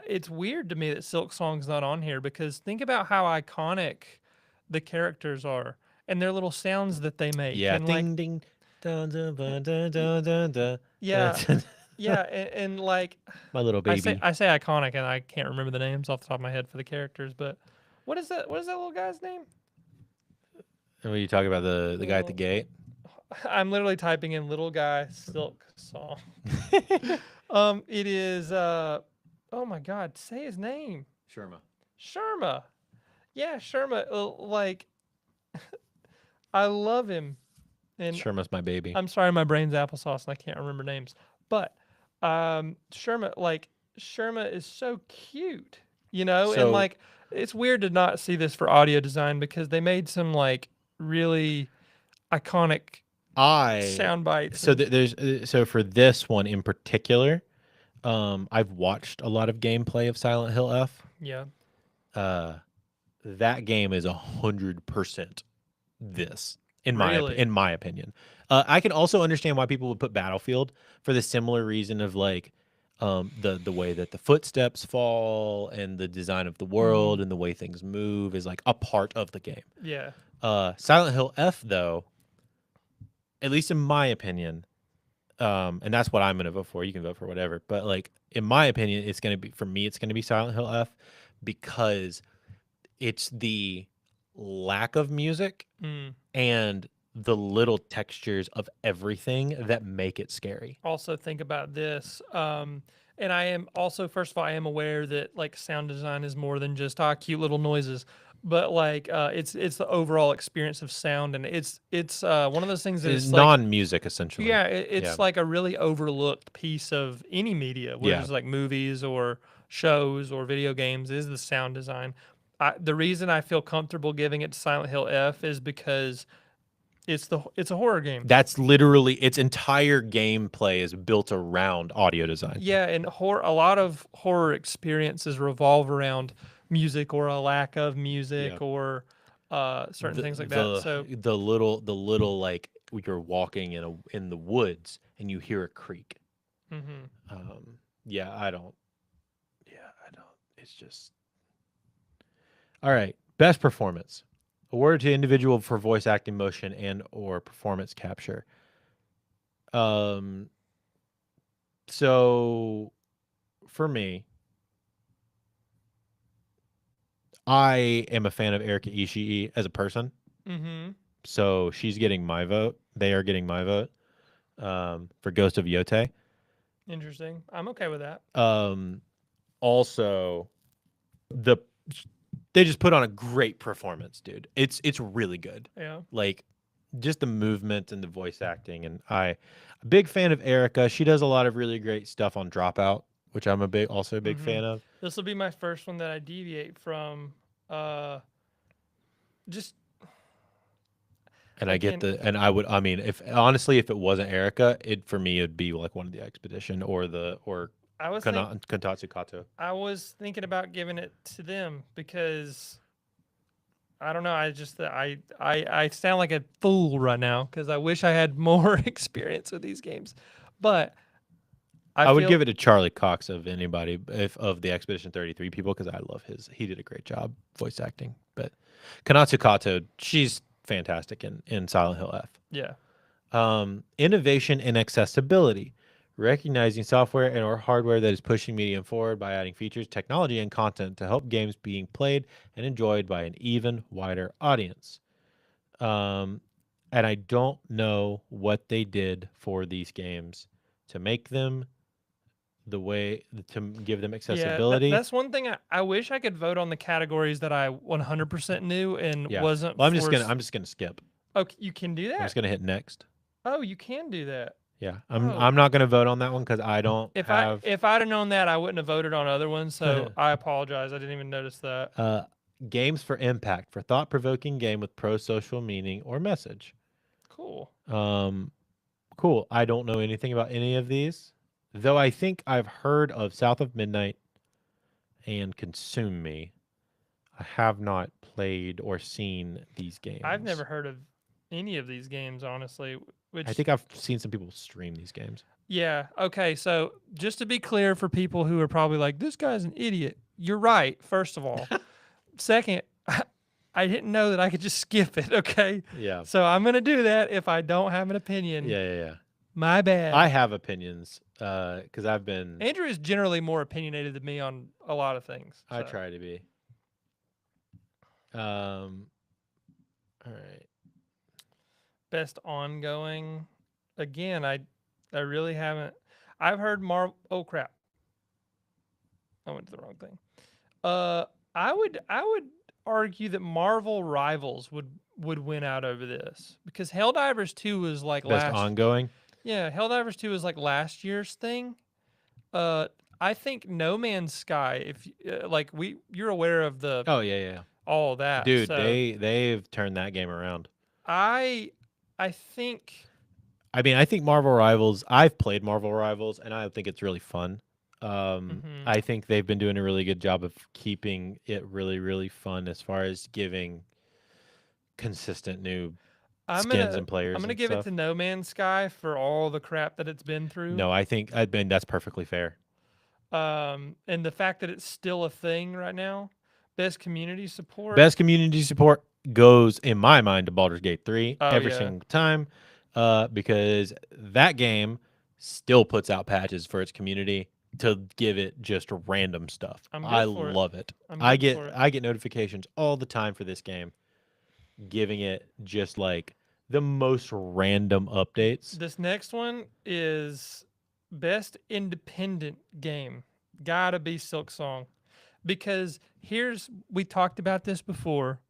It's weird to me that Silk Song's not on here because think about how iconic the characters are and their little sounds that they make. Yeah. And Ding like, ding. Dun, dun, dun, dun, dun, dun, dun, yeah, dun. yeah, and like My little baby. I say iconic, and I can't remember the names off the top of my head for the characters. But what is that? What is that little guy's name? When you talk about the guy at the Little- gate. I'm literally typing in "little guy Silk Song." It is. Oh my God, say his name. Sherma. Sherma. Yeah, Sherma. Like, I love him. And Sherma's my baby. I'm sorry, my brain's applesauce and I can't remember names. But Sherma is so cute, and So- like it's weird to not see this for audio design because they made some like really iconic sound bites. So there's so for this one in particular, I've watched a lot of gameplay of Silent Hill F. yeah, That game is 100% this in Really? my opinion. I can also understand why people would put Battlefield for the similar reason of like the way that the footsteps fall and the design of the world and the way things move is like a part of the game. yeah, Silent Hill F though, at least in my opinion, and that's what I'm gonna vote for. You can vote for whatever, but like in my opinion, it's gonna be Silent Hill F because it's the lack of music mm. and the little textures of everything that make it scary. Also think about this. And I am also, first of all, I am aware that like sound design is more than just cute little noises, but like it's the overall experience of sound, and it's one of those things that It's is like, non-music essentially. yeah, it's Yeah. like a really overlooked piece of any media, whether Yeah. it's like movies or shows or video games, is the sound design. The reason I feel comfortable giving it to Silent Hill F is because it's a horror game. That's literally its entire gameplay is built around audio design. Yeah, and a lot of horror experiences revolve around music or a lack of music Yeah. or certain things like the, that. So the little like you're walking in the woods and you hear a creak. Mm-hmm. Yeah, I don't. It's just all right. Best performance. Awarded to individual for voice acting, motion, and or performance capture. So for me, I am a fan of Erika Ishii as a person. Mm-hmm. So she's getting my vote. They are getting my vote for Ghost of Yote. Interesting. I'm okay with that. Also, they just put on a great performance, dude. It's really good. Yeah. Like just the movement and the voice acting, and a big fan of Erica. She does a lot of really great stuff on Dropout, which I'm also a big fan of. This will be my first one that I deviate from. Just And I get and I mean, if it wasn't Erica, for me it'd be like one of the Expedition or Kontatsu Kato. I was thinking about giving it to them because I don't know. I sound like a fool right now because I wish I had more experience with these games, but I would give it to Charlie Cox of anybody of the Expedition 33 people because I love he did a great job voice acting. But Konatsu Kato, she's fantastic in Silent Hill F. Yeah. Innovation and accessibility. Recognizing software and or hardware that is pushing medium forward by adding features, technology, and content to help games being played and enjoyed by an even wider audience. And I don't know what they did for these games to make them the way to give them accessibility. Yeah, that's one thing I wish I could vote on the categories that I 100% knew and wasn't. Well, I'm just gonna skip. Oh, you can do that. I'm just gonna hit next. Oh, you can do that. Yeah, I'm not gonna vote on that one because I don't if I'd have known that, I wouldn't have voted on other ones. So I apologize. I didn't even notice that. Games for impact, for thought-provoking game with pro-social meaning or message. Cool. Cool. I don't know anything about any of these, though I think I've heard of South of Midnight and Consume Me. I have not played or seen these games. I've never heard of any of these games, honestly. I think I've seen some people stream these games. Yeah. Okay. So just to be clear for people who are probably like, this guy's an idiot. You're right, first of all. Second, I didn't know that I could just skip it. Okay. Yeah. So I'm going to do that if I don't have an opinion. Yeah. My bad. I have opinions because I've been. Andrew is generally more opinionated than me on a lot of things. So. I try to be. All right. Best ongoing. Again, I really haven't. I've heard Oh crap! I went to the wrong thing. I would argue that Marvel Rivals would win out over this because Helldivers 2 was like best ongoing. Yeah, Helldivers 2 was like last year's thing. I think No Man's Sky. If you're aware of the. Oh yeah. All that, dude. So they've turned that game around. I think. I mean, I think Marvel Rivals. I've played Marvel Rivals, and I think it's really fun. I think they've been doing a really good job of keeping it really, really fun as far as giving consistent new skins and players. I'm gonna give it to No Man's Sky for all the crap that it's been through. No, I think that's perfectly fair. And the fact that it's still a thing right now. Best community support. Best community support goes in my mind to Baldur's Gate 3 every single time, because that game still puts out patches for its community to give it just random stuff. I love it. I get notifications all the time for this game, giving it just like the most random updates. This next one is best independent game. Gotta be Silksong. Because we talked about this before.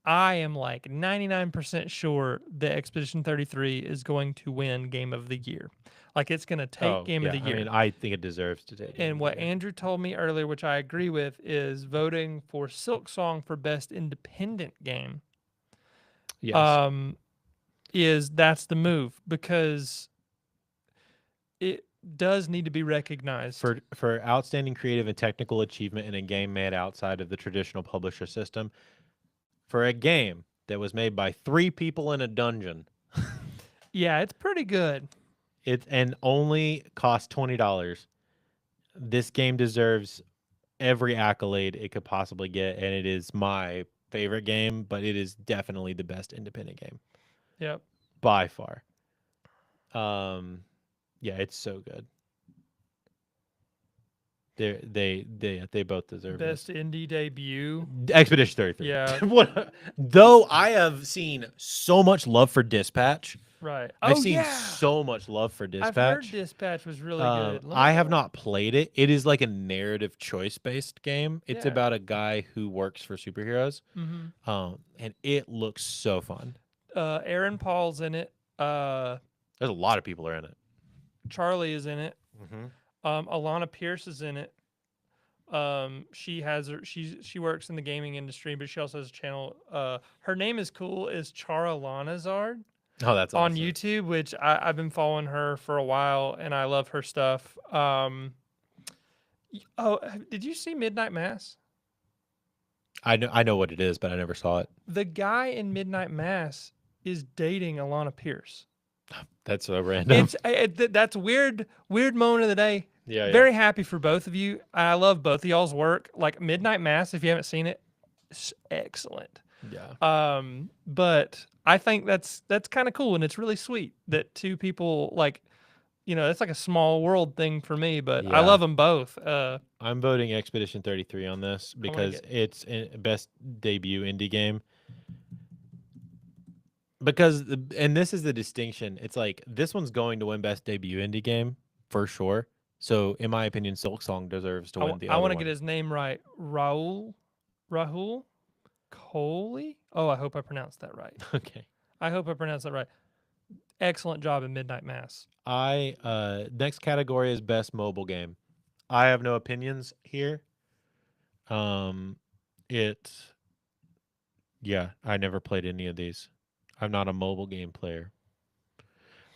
I am like 99% sure that Expedition 33 is going to win Game of the Year. Like it's going to take Game of the Year. I mean, I think it deserves to take. And what Andrew told me earlier, which I agree with, is voting for Silksong for best independent game. Yes. That's the move because it does need to be recognized for outstanding creative and technical achievement in a game made outside of the traditional publisher system. For a game that was made by 3 people in a dungeon Yeah, it's pretty good. It and only costs $20. This game deserves every accolade it could possibly get, and it is my favorite game, but it is definitely the best independent game Yep. by far. Yeah, it's so good. They both deserve Best this. indie debut. Expedition 33. Yeah. Though I have seen so much love for Dispatch. Right. I've Oh seen yeah. so much love for I've heard Dispatch. Dispatch was really good. Let me I have know. not played it. It is like a narrative choice based game. It's Yeah. about a guy who works for superheroes. Mm-hmm. And it looks so fun. Aaron Paul's in it. There's a lot of people are in it. Charlie is in it. Mm-hmm. Alana Pierce is in it. She works in the gaming industry, but she also has a channel. Her name is cool. Is Chara Lanazard Oh, that's on awesome. YouTube, which I've been following her for a while, and I love her stuff. Did you see Midnight Mass? I know what it is, but I never saw it. The guy in Midnight Mass is dating Alana Pierce. That's so random. That's weird moment of the day. Yeah. Very happy for both of you. I love both of y'all's work. Like Midnight Mass, if you haven't seen it, it's excellent. Yeah. But I think that's kind of cool, and it's really sweet that two people like, it's like a small world thing for me. But I Yeah. love them both. I'm voting Expedition 33 on this because it's best debut indie game. And this is the distinction. It's like this one's going to win best debut indie game for sure. So in my opinion, Silksong deserves to win the I other want to one. get his name right. Rahul Kohli. Oh, I hope I pronounced that right. Okay. I hope I pronounced that right. Excellent job in Midnight Mass. Next category is best mobile game. I have no opinions here. I never played any of these. I'm not a mobile game player.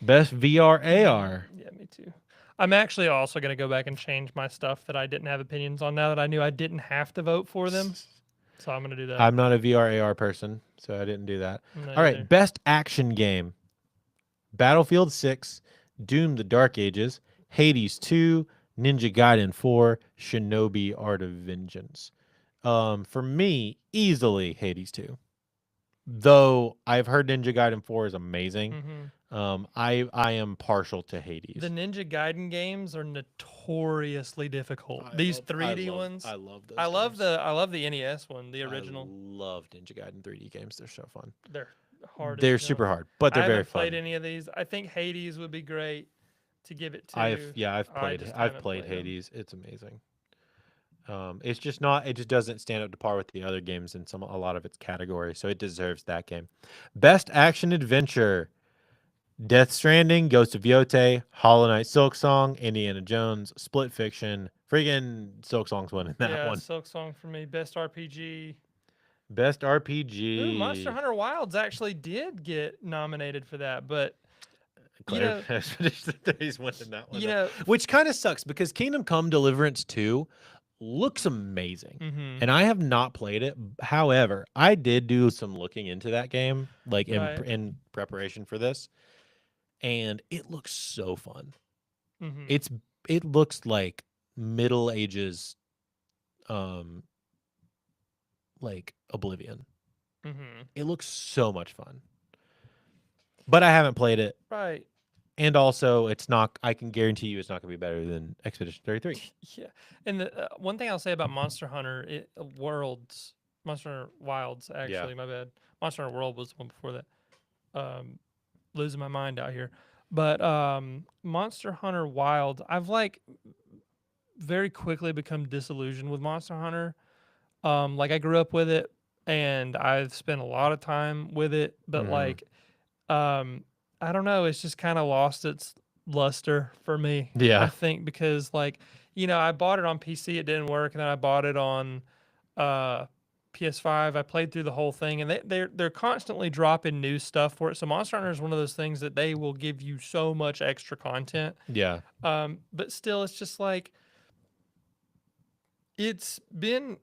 Best VR AR. Yeah, me too. I'm actually also going to go back and change my stuff that I didn't have opinions on now that I knew I didn't have to vote for them. So I'm going to do that. I'm not a VR AR person, so I didn't do that. Not All right, either. best action game. Battlefield 6, Doom the Dark Ages, Hades 2, Ninja Gaiden 4, Shinobi Art of Vengeance. For me, easily Hades 2. Though I've heard Ninja Gaiden 4 is amazing. Mhm. I am partial to Hades. The Ninja Gaiden games are notoriously difficult. These 3D ones. I love those. I love games. the NES one, the original. I love Ninja Gaiden 3D games. They're so fun. They're hard. They're as hell. super hard, but they're I very haven't played fun. any of these. I think Hades would be great to give it to. I've I played just I've haven't played played 'em. Hades. It's amazing. It's just not. It just doesn't stand up to par with the other games in a lot of its categories. So it deserves that game. Best action adventure: Death Stranding, Ghost of Yotei, Hollow Knight, Silksong, Indiana Jones, Split Fiction. Friggin' Silksong's winning that one. Silk Song for me. Best RPG. Best RPG. Ooh, Monster Hunter Wilds actually did get nominated for that, but Expedition 30's winning that one. you know, Which kind of sucks because Kingdom Come Deliverance 2 looks amazing. mhm. And I have not played it. However, I did do some looking into that game, like Right. in preparation for this, and it looks so fun. Mhm. It looks like Middle Ages, like Oblivion. Mhm. It looks so much fun. But I haven't played it, Right. and also it's not. I can guarantee you, it's not going to be better than Expedition 33. Yeah. And the one thing I'll say about Monster Hunter Monster Hunter Wilds, actually, my bad. Monster Hunter World was the one before that. Losing my mind out here. But Monster Hunter Wild, I've very quickly become disillusioned with Monster Hunter. Like I grew up with it and I've spent a lot of time with it, but Mhm. I don't know, it's just kind of lost its luster for me. I Yeah. think because I bought it on PC, it didn't work, and then I bought it on PS5. I played through the whole thing, and they're constantly dropping new stuff for it. So Monster Hunter is one of those things that they will give you so much extra content. Yeah. But still, it's just like it's been.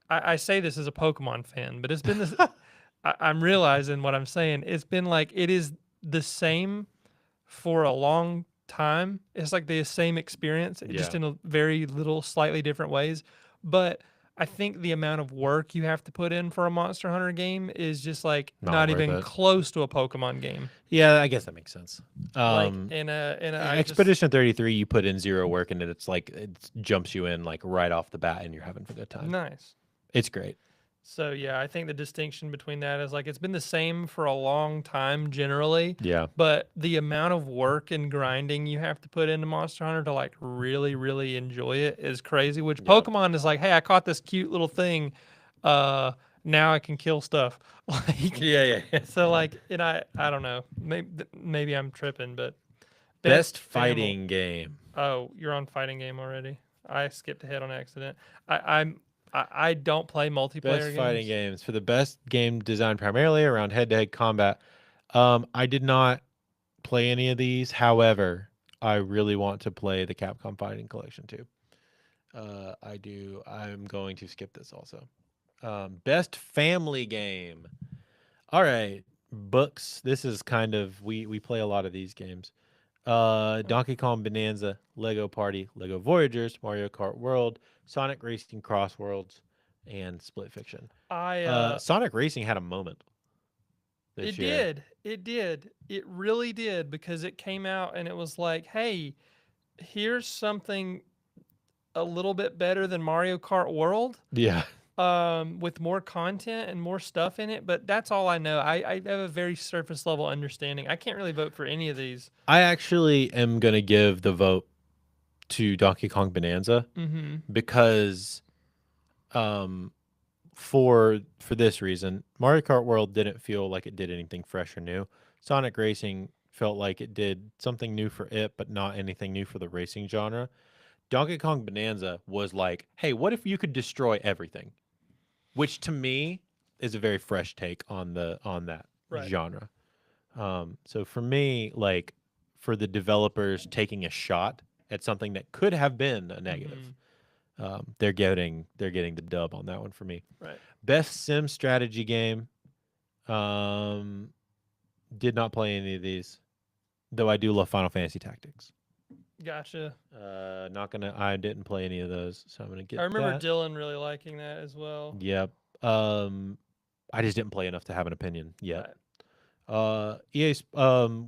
I say this as a Pokemon fan, but it's been this. I'm realizing what I'm saying. It's been like it is the same for a long time. It's like the same experience, just Yeah. in a very little, slightly different ways. But I think the amount of work you have to put in for a Monster Hunter game is just like Not not worth even it. close to a Pokemon game. Yeah, I guess that makes sense. Like in a I just Expedition 33, you put in zero work and it's like it jumps you in like right off the bat and you're having a good time. nice. It's great. So yeah, I think the distinction between that is like it's been the same for a long time generally, Yeah. but the amount of work and grinding you have to put into Monster Hunter to like really, really enjoy it is crazy. Which Yeah. Pokemon is like, hey, I caught this cute little thing. Now I can kill stuff. Like Yeah. so like and I don't know. Maybe I'm tripping, but Best family- fighting game. Oh, you're on fighting game already. I skipped ahead on accident. I don't play multiplayer Best games. fighting games for the best game designed primarily around head-to-head combat. I did not play any of these. However, I really want to play the Capcom Fighting Collection too. I do. I'm going to skip this also. Best family game. All right, books. This is kind of we play a lot of these games. Donkey Kong Bonanza, Lego Party, Lego Voyagers, Mario Kart World, Sonic Racing Cross Worlds, and Split Fiction. Sonic Racing had a moment this It year. did. It did. It really did because it came out and it was like, hey, here's something a little bit better than Mario Kart World, Yeah. with more content and more stuff in it. But that's all I know. I have a very surface level understanding. I can't really vote for any of these. I actually am going to give the vote to Donkey Kong Bonanza Mm-hmm. because for this reason, Mario Kart World didn't feel like it did anything fresh or new. Sonic Racing felt like it did something new for it, but not anything new for the racing genre. Donkey Kong Bonanza was like, hey, what if you could destroy everything? Which to me is a very fresh take on that Right. genre. So for me, like for the developers taking a shot at something that could have been a negative, they're getting the dub on that one for me. Right. Best sim strategy game. Did not play any of these, though I do love Final Fantasy Tactics. Gotcha. I didn't play any of those, so I'm gonna get. I remember that. Dylan really liking that as well. Yep. I just didn't play enough to have an opinion yet. Right. EA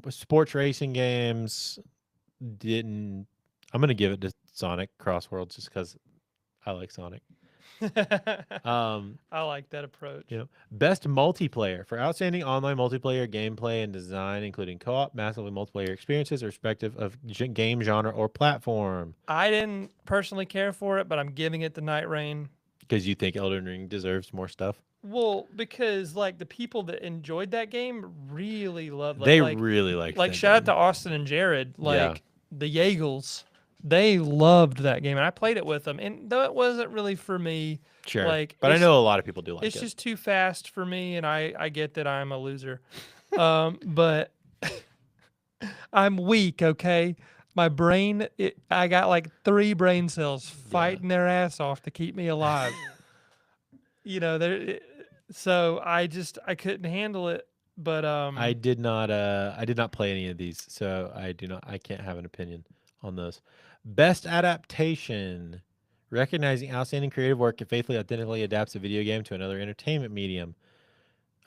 sports racing games didn't. I'm gonna give it to Sonic Cross Worlds just because I like Sonic. I like that approach. You know, best multiplayer for outstanding online multiplayer gameplay and design, including co-op, massively multiplayer experiences, irrespective of game genre or platform. I didn't personally care for it, but I'm giving it to Night Rain. Because you think Elden Ring deserves more stuff. Well, because like the people that enjoyed that game really loved They like really liked like that shout out game. to Austin and Jared, like Yeah. the Yeagles. They loved that game, and I played it with them. And though it wasn't really for me, Sure. like, But I it's- know a lot of people do like it's it. just too fast for me, and I get that I'm a loser. But I'm weak, okay? My brain, I got like 3 brain cells fighting their ass off to keep me alive. You know, so I couldn't handle it. But I did not play any of these, so I can't have an opinion on those. Best adaptation. Recognizing outstanding creative work that faithfully authentically adapts a video game to another entertainment medium.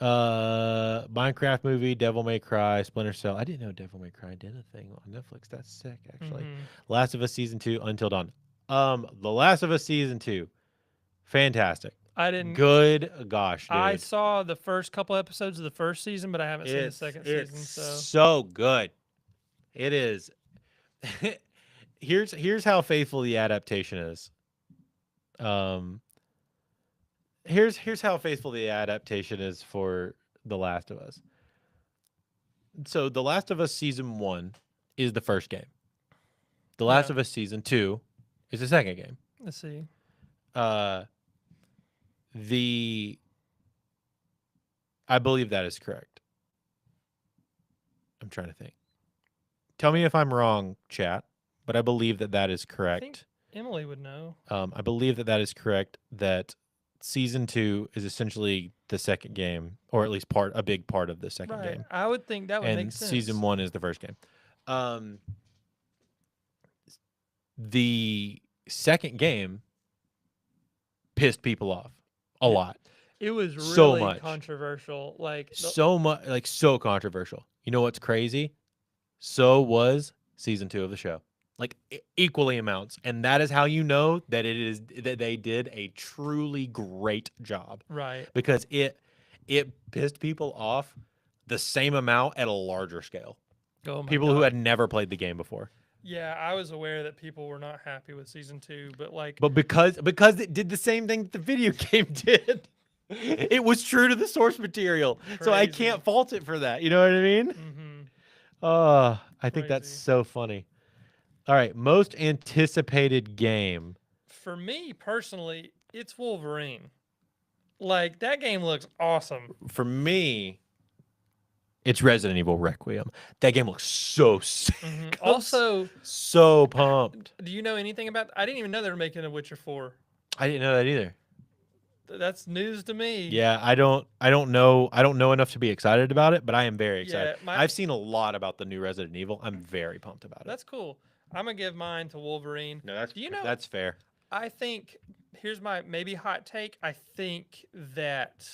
Minecraft movie, Devil May Cry, Splinter Cell. I didn't know Devil May Cry did a thing on Netflix. That's sick, actually. Last of Us Season 2, Until Dawn. The Last of Us Season 2. Fantastic. I didn't. Good gosh, dude. I saw the first couple episodes of the first season, but I haven't seen the second season. So good. It is. Here's how faithful the adaptation is. Here's how faithful the adaptation is for The Last of Us. So The Last of Us Season 1 is the first game. The Last Yeah. of Us Season 2 is the second game. Let's see. I believe that is correct. I'm trying to think. Tell me if I'm wrong, chat, but I believe that is correct. Emily would know. I believe that is correct, that season 2 is essentially the second game, or at least a big part of the second Right. game, I would think that would and make sense. season 1 is the first game. The second game pissed people off a Yeah. lot. It was really So much. controversial. Like So much, like so controversial. You know what's crazy? So was season 2 of the show, like equally amounts, and that is how you know that that they did a truly great job, right. because it pissed people off the same amount at a larger scale. Oh my People who God. had never played the game before, Yeah, I was aware that people were not happy with season 2, but like but because it did the same thing that the video game did. It was true to the source material, so I Crazy. can't fault it for that. You know what I mean? mhm. I think that's Crazy. so funny. All right, most anticipated game. For me personally, it's Wolverine. Like that game looks awesome. For me, it's Resident Evil Requiem. That game looks so sick. Mhm. I'm Also, so pumped. do you know anything about? I didn't even know they were making a Witcher 4. I didn't know that either. That's news to me. Yeah, I don't know enough to be excited about it, but I am very excited. Yeah, I've seen a lot about the new Resident Evil. I'm very pumped about it. That's cool. I'm gonna give mine to Wolverine. No, that's Do you know- that's fair. I think here's my maybe hot take. I think that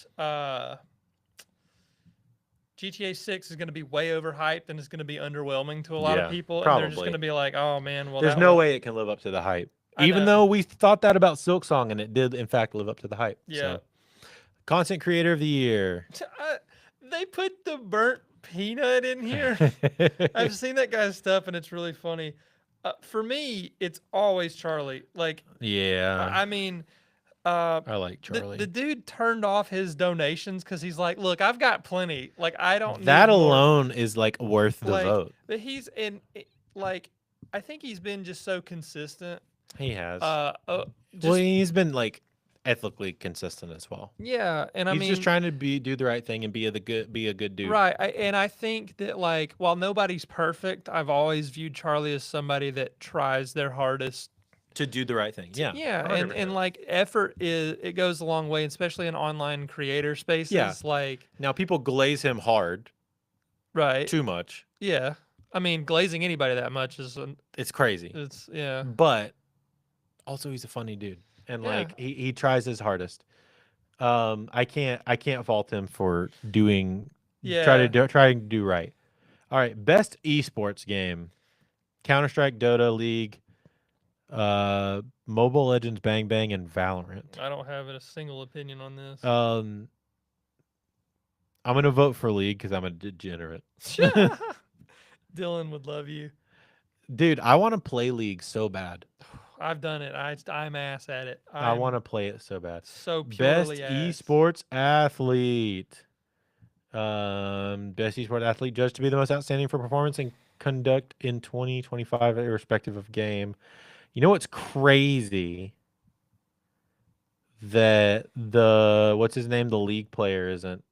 GTA 6 is going to be way overhyped and it's going to be underwhelming to a lot Yeah, of people, and they're just probably. going to be like, "Oh man, well There's that no one-" way it can live up to the hype. I Even know. though we thought that about Silksong, and it did in fact live up to the hype. Yeah. So. Content creator of the year. They put the burnt peanut in here. I've seen that guy's stuff and it's really funny. For me, it's always Charlie. Like, Yeah, I mean, I like Charlie. the dude turned off his donations because he's like, "Look, I've got plenty. Like, I don't need That more." alone is like worth the Like, vote. But he's in, like, I think he's been just so consistent. He has. Just, Well, he's been like ethically consistent as well. yeah, and I He's mean, just trying to do the right thing and be a good dude. right. And I think that like, while nobody's perfect, I've always viewed Charlie as somebody that tries their hardest. To do the right thing. Yeah. Yeah, 100%. and like effort it goes a long way, especially in online creator spaces. Yeah. Like, Now people glaze him hard right. too much. Yeah. I mean, glazing anybody that much is It's crazy. it's yeah. But also he's a funny dude. And Yeah. like he tries his hardest. I can't fault him for trying to do right. All right, best esports game. Counter-Strike, Dota, League, Mobile Legends, Bang Bang, and Valorant. I don't have a single opinion on this. I'm gonna vote for League because I'm a degenerate. Dylan would love you. Dude, I want to play League so bad. I've done it. I'm ass at it. I want to play it so bad. so Best purely ass. esports athlete. Best esports athlete judged to be the most outstanding for performance and conduct in 2025, irrespective of game. You know what's crazy? That what's his name? The League player isn't,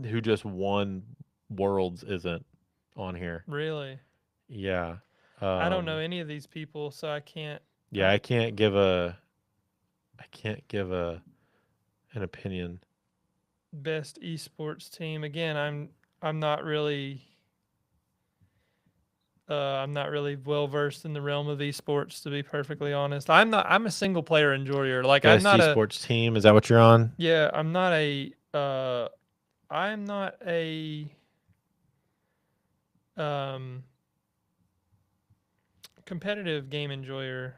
who just won Worlds isn't on here. Really? Yeah. I don't know any of these people, so I can't. Yeah, I can't give an opinion. Best esports team. Again, I'm not really well versed in the realm of esports, to be perfectly honest. I'm a single player enjoyer. Like Best I'm not esports team, is that what you're on? yeah, I'm not a competitive game enjoyer.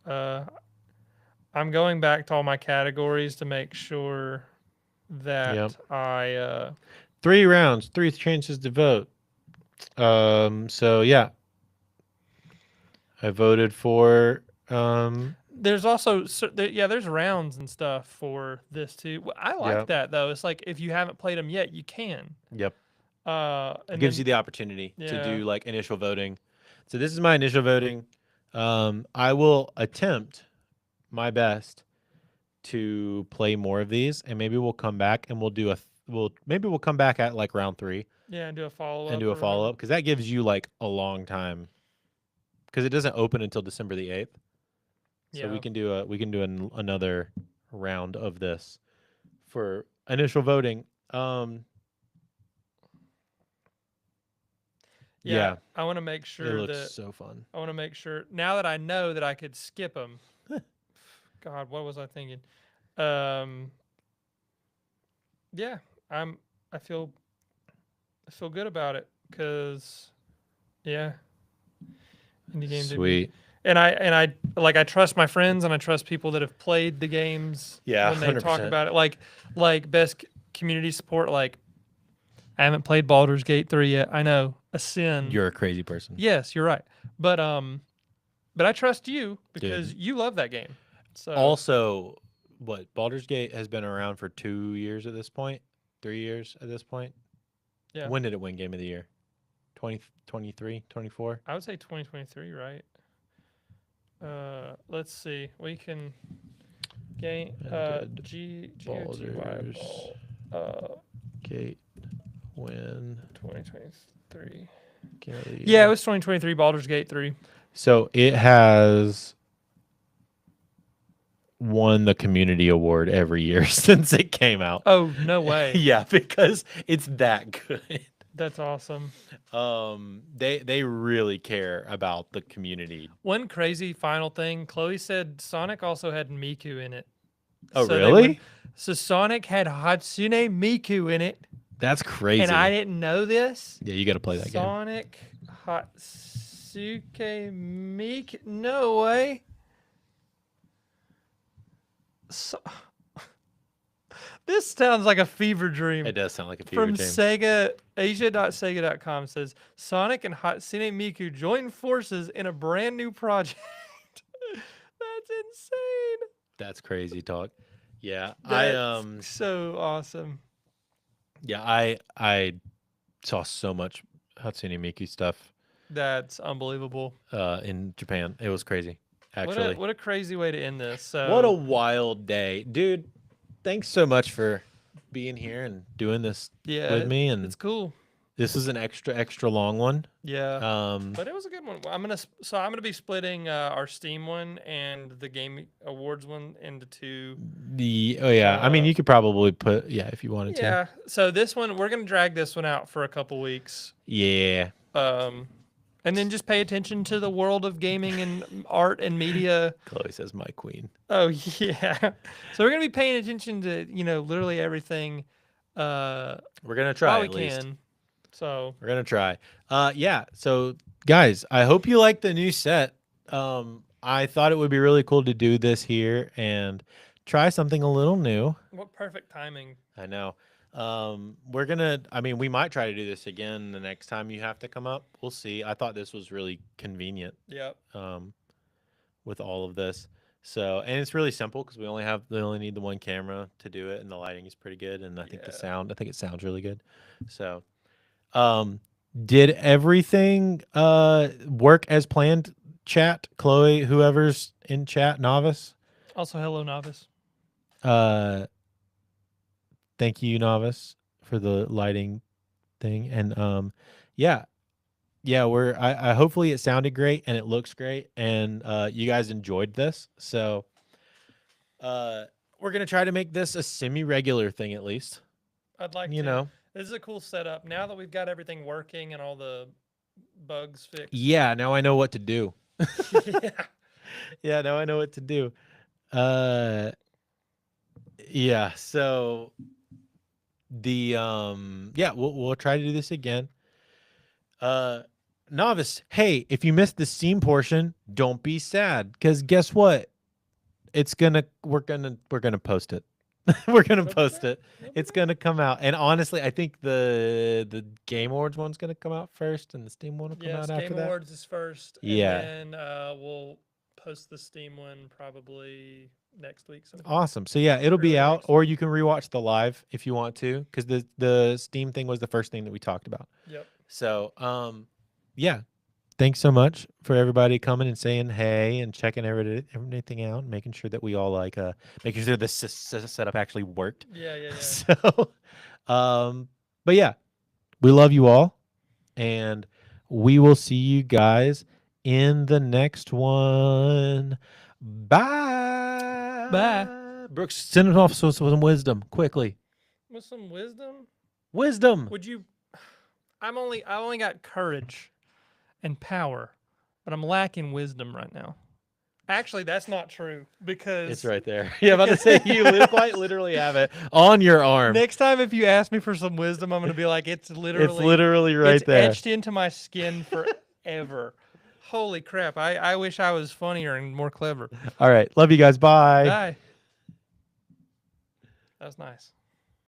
I'm going back to all my categories to make sure that Yep. I 3 rounds, 3 chances to vote. So yeah. I voted for there's also there's rounds and stuff for this too. I like Yep. that though. It's like if you haven't played them yet, you can. yep. And It gives you then- the opportunity to Yeah. do like initial voting. So this is my initial voting. I will attempt my best to play more of these, and maybe we'll come back and we'll come back at like round 3 yeah, and do a follow up. and do a follow up, because that gives you like a long time, because it doesn't open until December the 8th. So Yeah. we can do another round of this for initial voting. Yeah, I want to make it sure looks that so fun. I want to make sure now that I know that I could skip them. God, what was I thinking? Yeah, I'm. I feel good about it because, yeah, indie game debut. Sweet. And I like I trust my friends and I trust people that have played the games Yeah, when they talk 100%. about it. Like best community support. Like I haven't played Baldur's Gate 3 yet. I know a sin. You're a crazy person. Yes, you're right. But I trust you because you love that game. So Also, what Baldur's Gate has been around for 2 years at this point, 3 years at this point. yeah, When did it win Game of the Year? 2023, 24? I would say 2023, right? Let's see. We can game When did Baldur's Gate win 2023. Game of the Year? Yeah, it was 2023 Baldur's Gate 3. So it has won the community award every year since it came out. Oh, no way. Yeah, because it's that good. That's awesome. They really care about the community. One crazy final thing, Chloe said Sonic also had Miku in it. Oh, So they really? So Sonic had Hatsune Miku in it, That's crazy. and I didn't know this. Yeah, you got to play that game. Sonic Hatsuke Miku. No way. So, this sounds like a fever dream. It does sound like a fever From dream. Sega, Asia.sega.com says Sonic and Hatsune Miku join forces in a brand new project. That's insane. That's crazy talk. Yeah, That's so awesome. yeah, I saw so much Hatsune Miku stuff That's unbelievable. in Japan. It was crazy, actually. What a crazy way to end this. So What a wild day, dude! Thanks so much for being here and doing this yeah, with me. And it's cool. this is an extra long one. Yeah. But it was a good one. I'm gonna be splitting our Steam one and the Game Awards one into two. I mean, you could probably put if you wanted to. Yeah. So this one we're gonna drag this one out for a couple weeks. Yeah. And then just pay attention to the world of gaming and art and media. Chloe says, "My queen." Oh yeah. So we're gonna be paying attention to literally everything. We're gonna try While we at least. can. So We're gonna try. Yeah. So guys, I hope you like the new set. I thought it would be really cool to do this here and try something a little new. what perfect timing. I know. We might try to do this again the next time you have to come up. We'll see. I thought this was really convenient, Yep. with all of this. So, and it's really simple because we only need the one camera to do it, and the lighting is pretty good, and I think it sounds really good. So, did everything work as planned? Chat, Chloe, whoever's in chat, Novice. Also, hello, novice. Thank you, Novice, for the lighting thing. And I hopefully it sounded great and it looks great and you guys enjoyed this. So we're gonna try to make this a semi-regular thing at least. I'd like You to. know. This is a cool setup. Now that we've got everything working and all the bugs fixed. Yeah, now I know what to do. Yeah. Yeah, now I know what to do. Yeah, so we'll try to do this again. Novice, hey, if you missed the Steam portion, don't be sad, because guess what? We're gonna post it. We're gonna post it. It's gonna come out. And honestly, I think the Game Awards one's gonna come out first, and the Steam one will come Yes, out after Game that. Awards is first. Yeah. And then we'll post the Steam one probably next week. Sometime. Awesome. So yeah, it'll be Early out, next or you can rewatch the live if you want to, because the Steam thing was the first thing that we talked about. Yep. So yeah. Thanks so much for everybody coming and saying hey and checking everything out, and making sure that we all making sure the setup actually worked. Yeah. So, but yeah, we love you all, and we will see you guys in the next one. Bye. Bye. Brooks, send him off with some wisdom quickly. With some wisdom, Wisdom. would you? I only got courage and power, but I'm lacking wisdom right now. Actually, that's not true because It's right there. Yeah, I'm about to say you quite literally have it on your arm. next time if you ask me for some wisdom, I'm gonna be like, it's literally right it's there. etched into my skin forever. Holy crap! I wish I was funnier and more clever. All right. Love you guys. Bye. Bye. That was nice.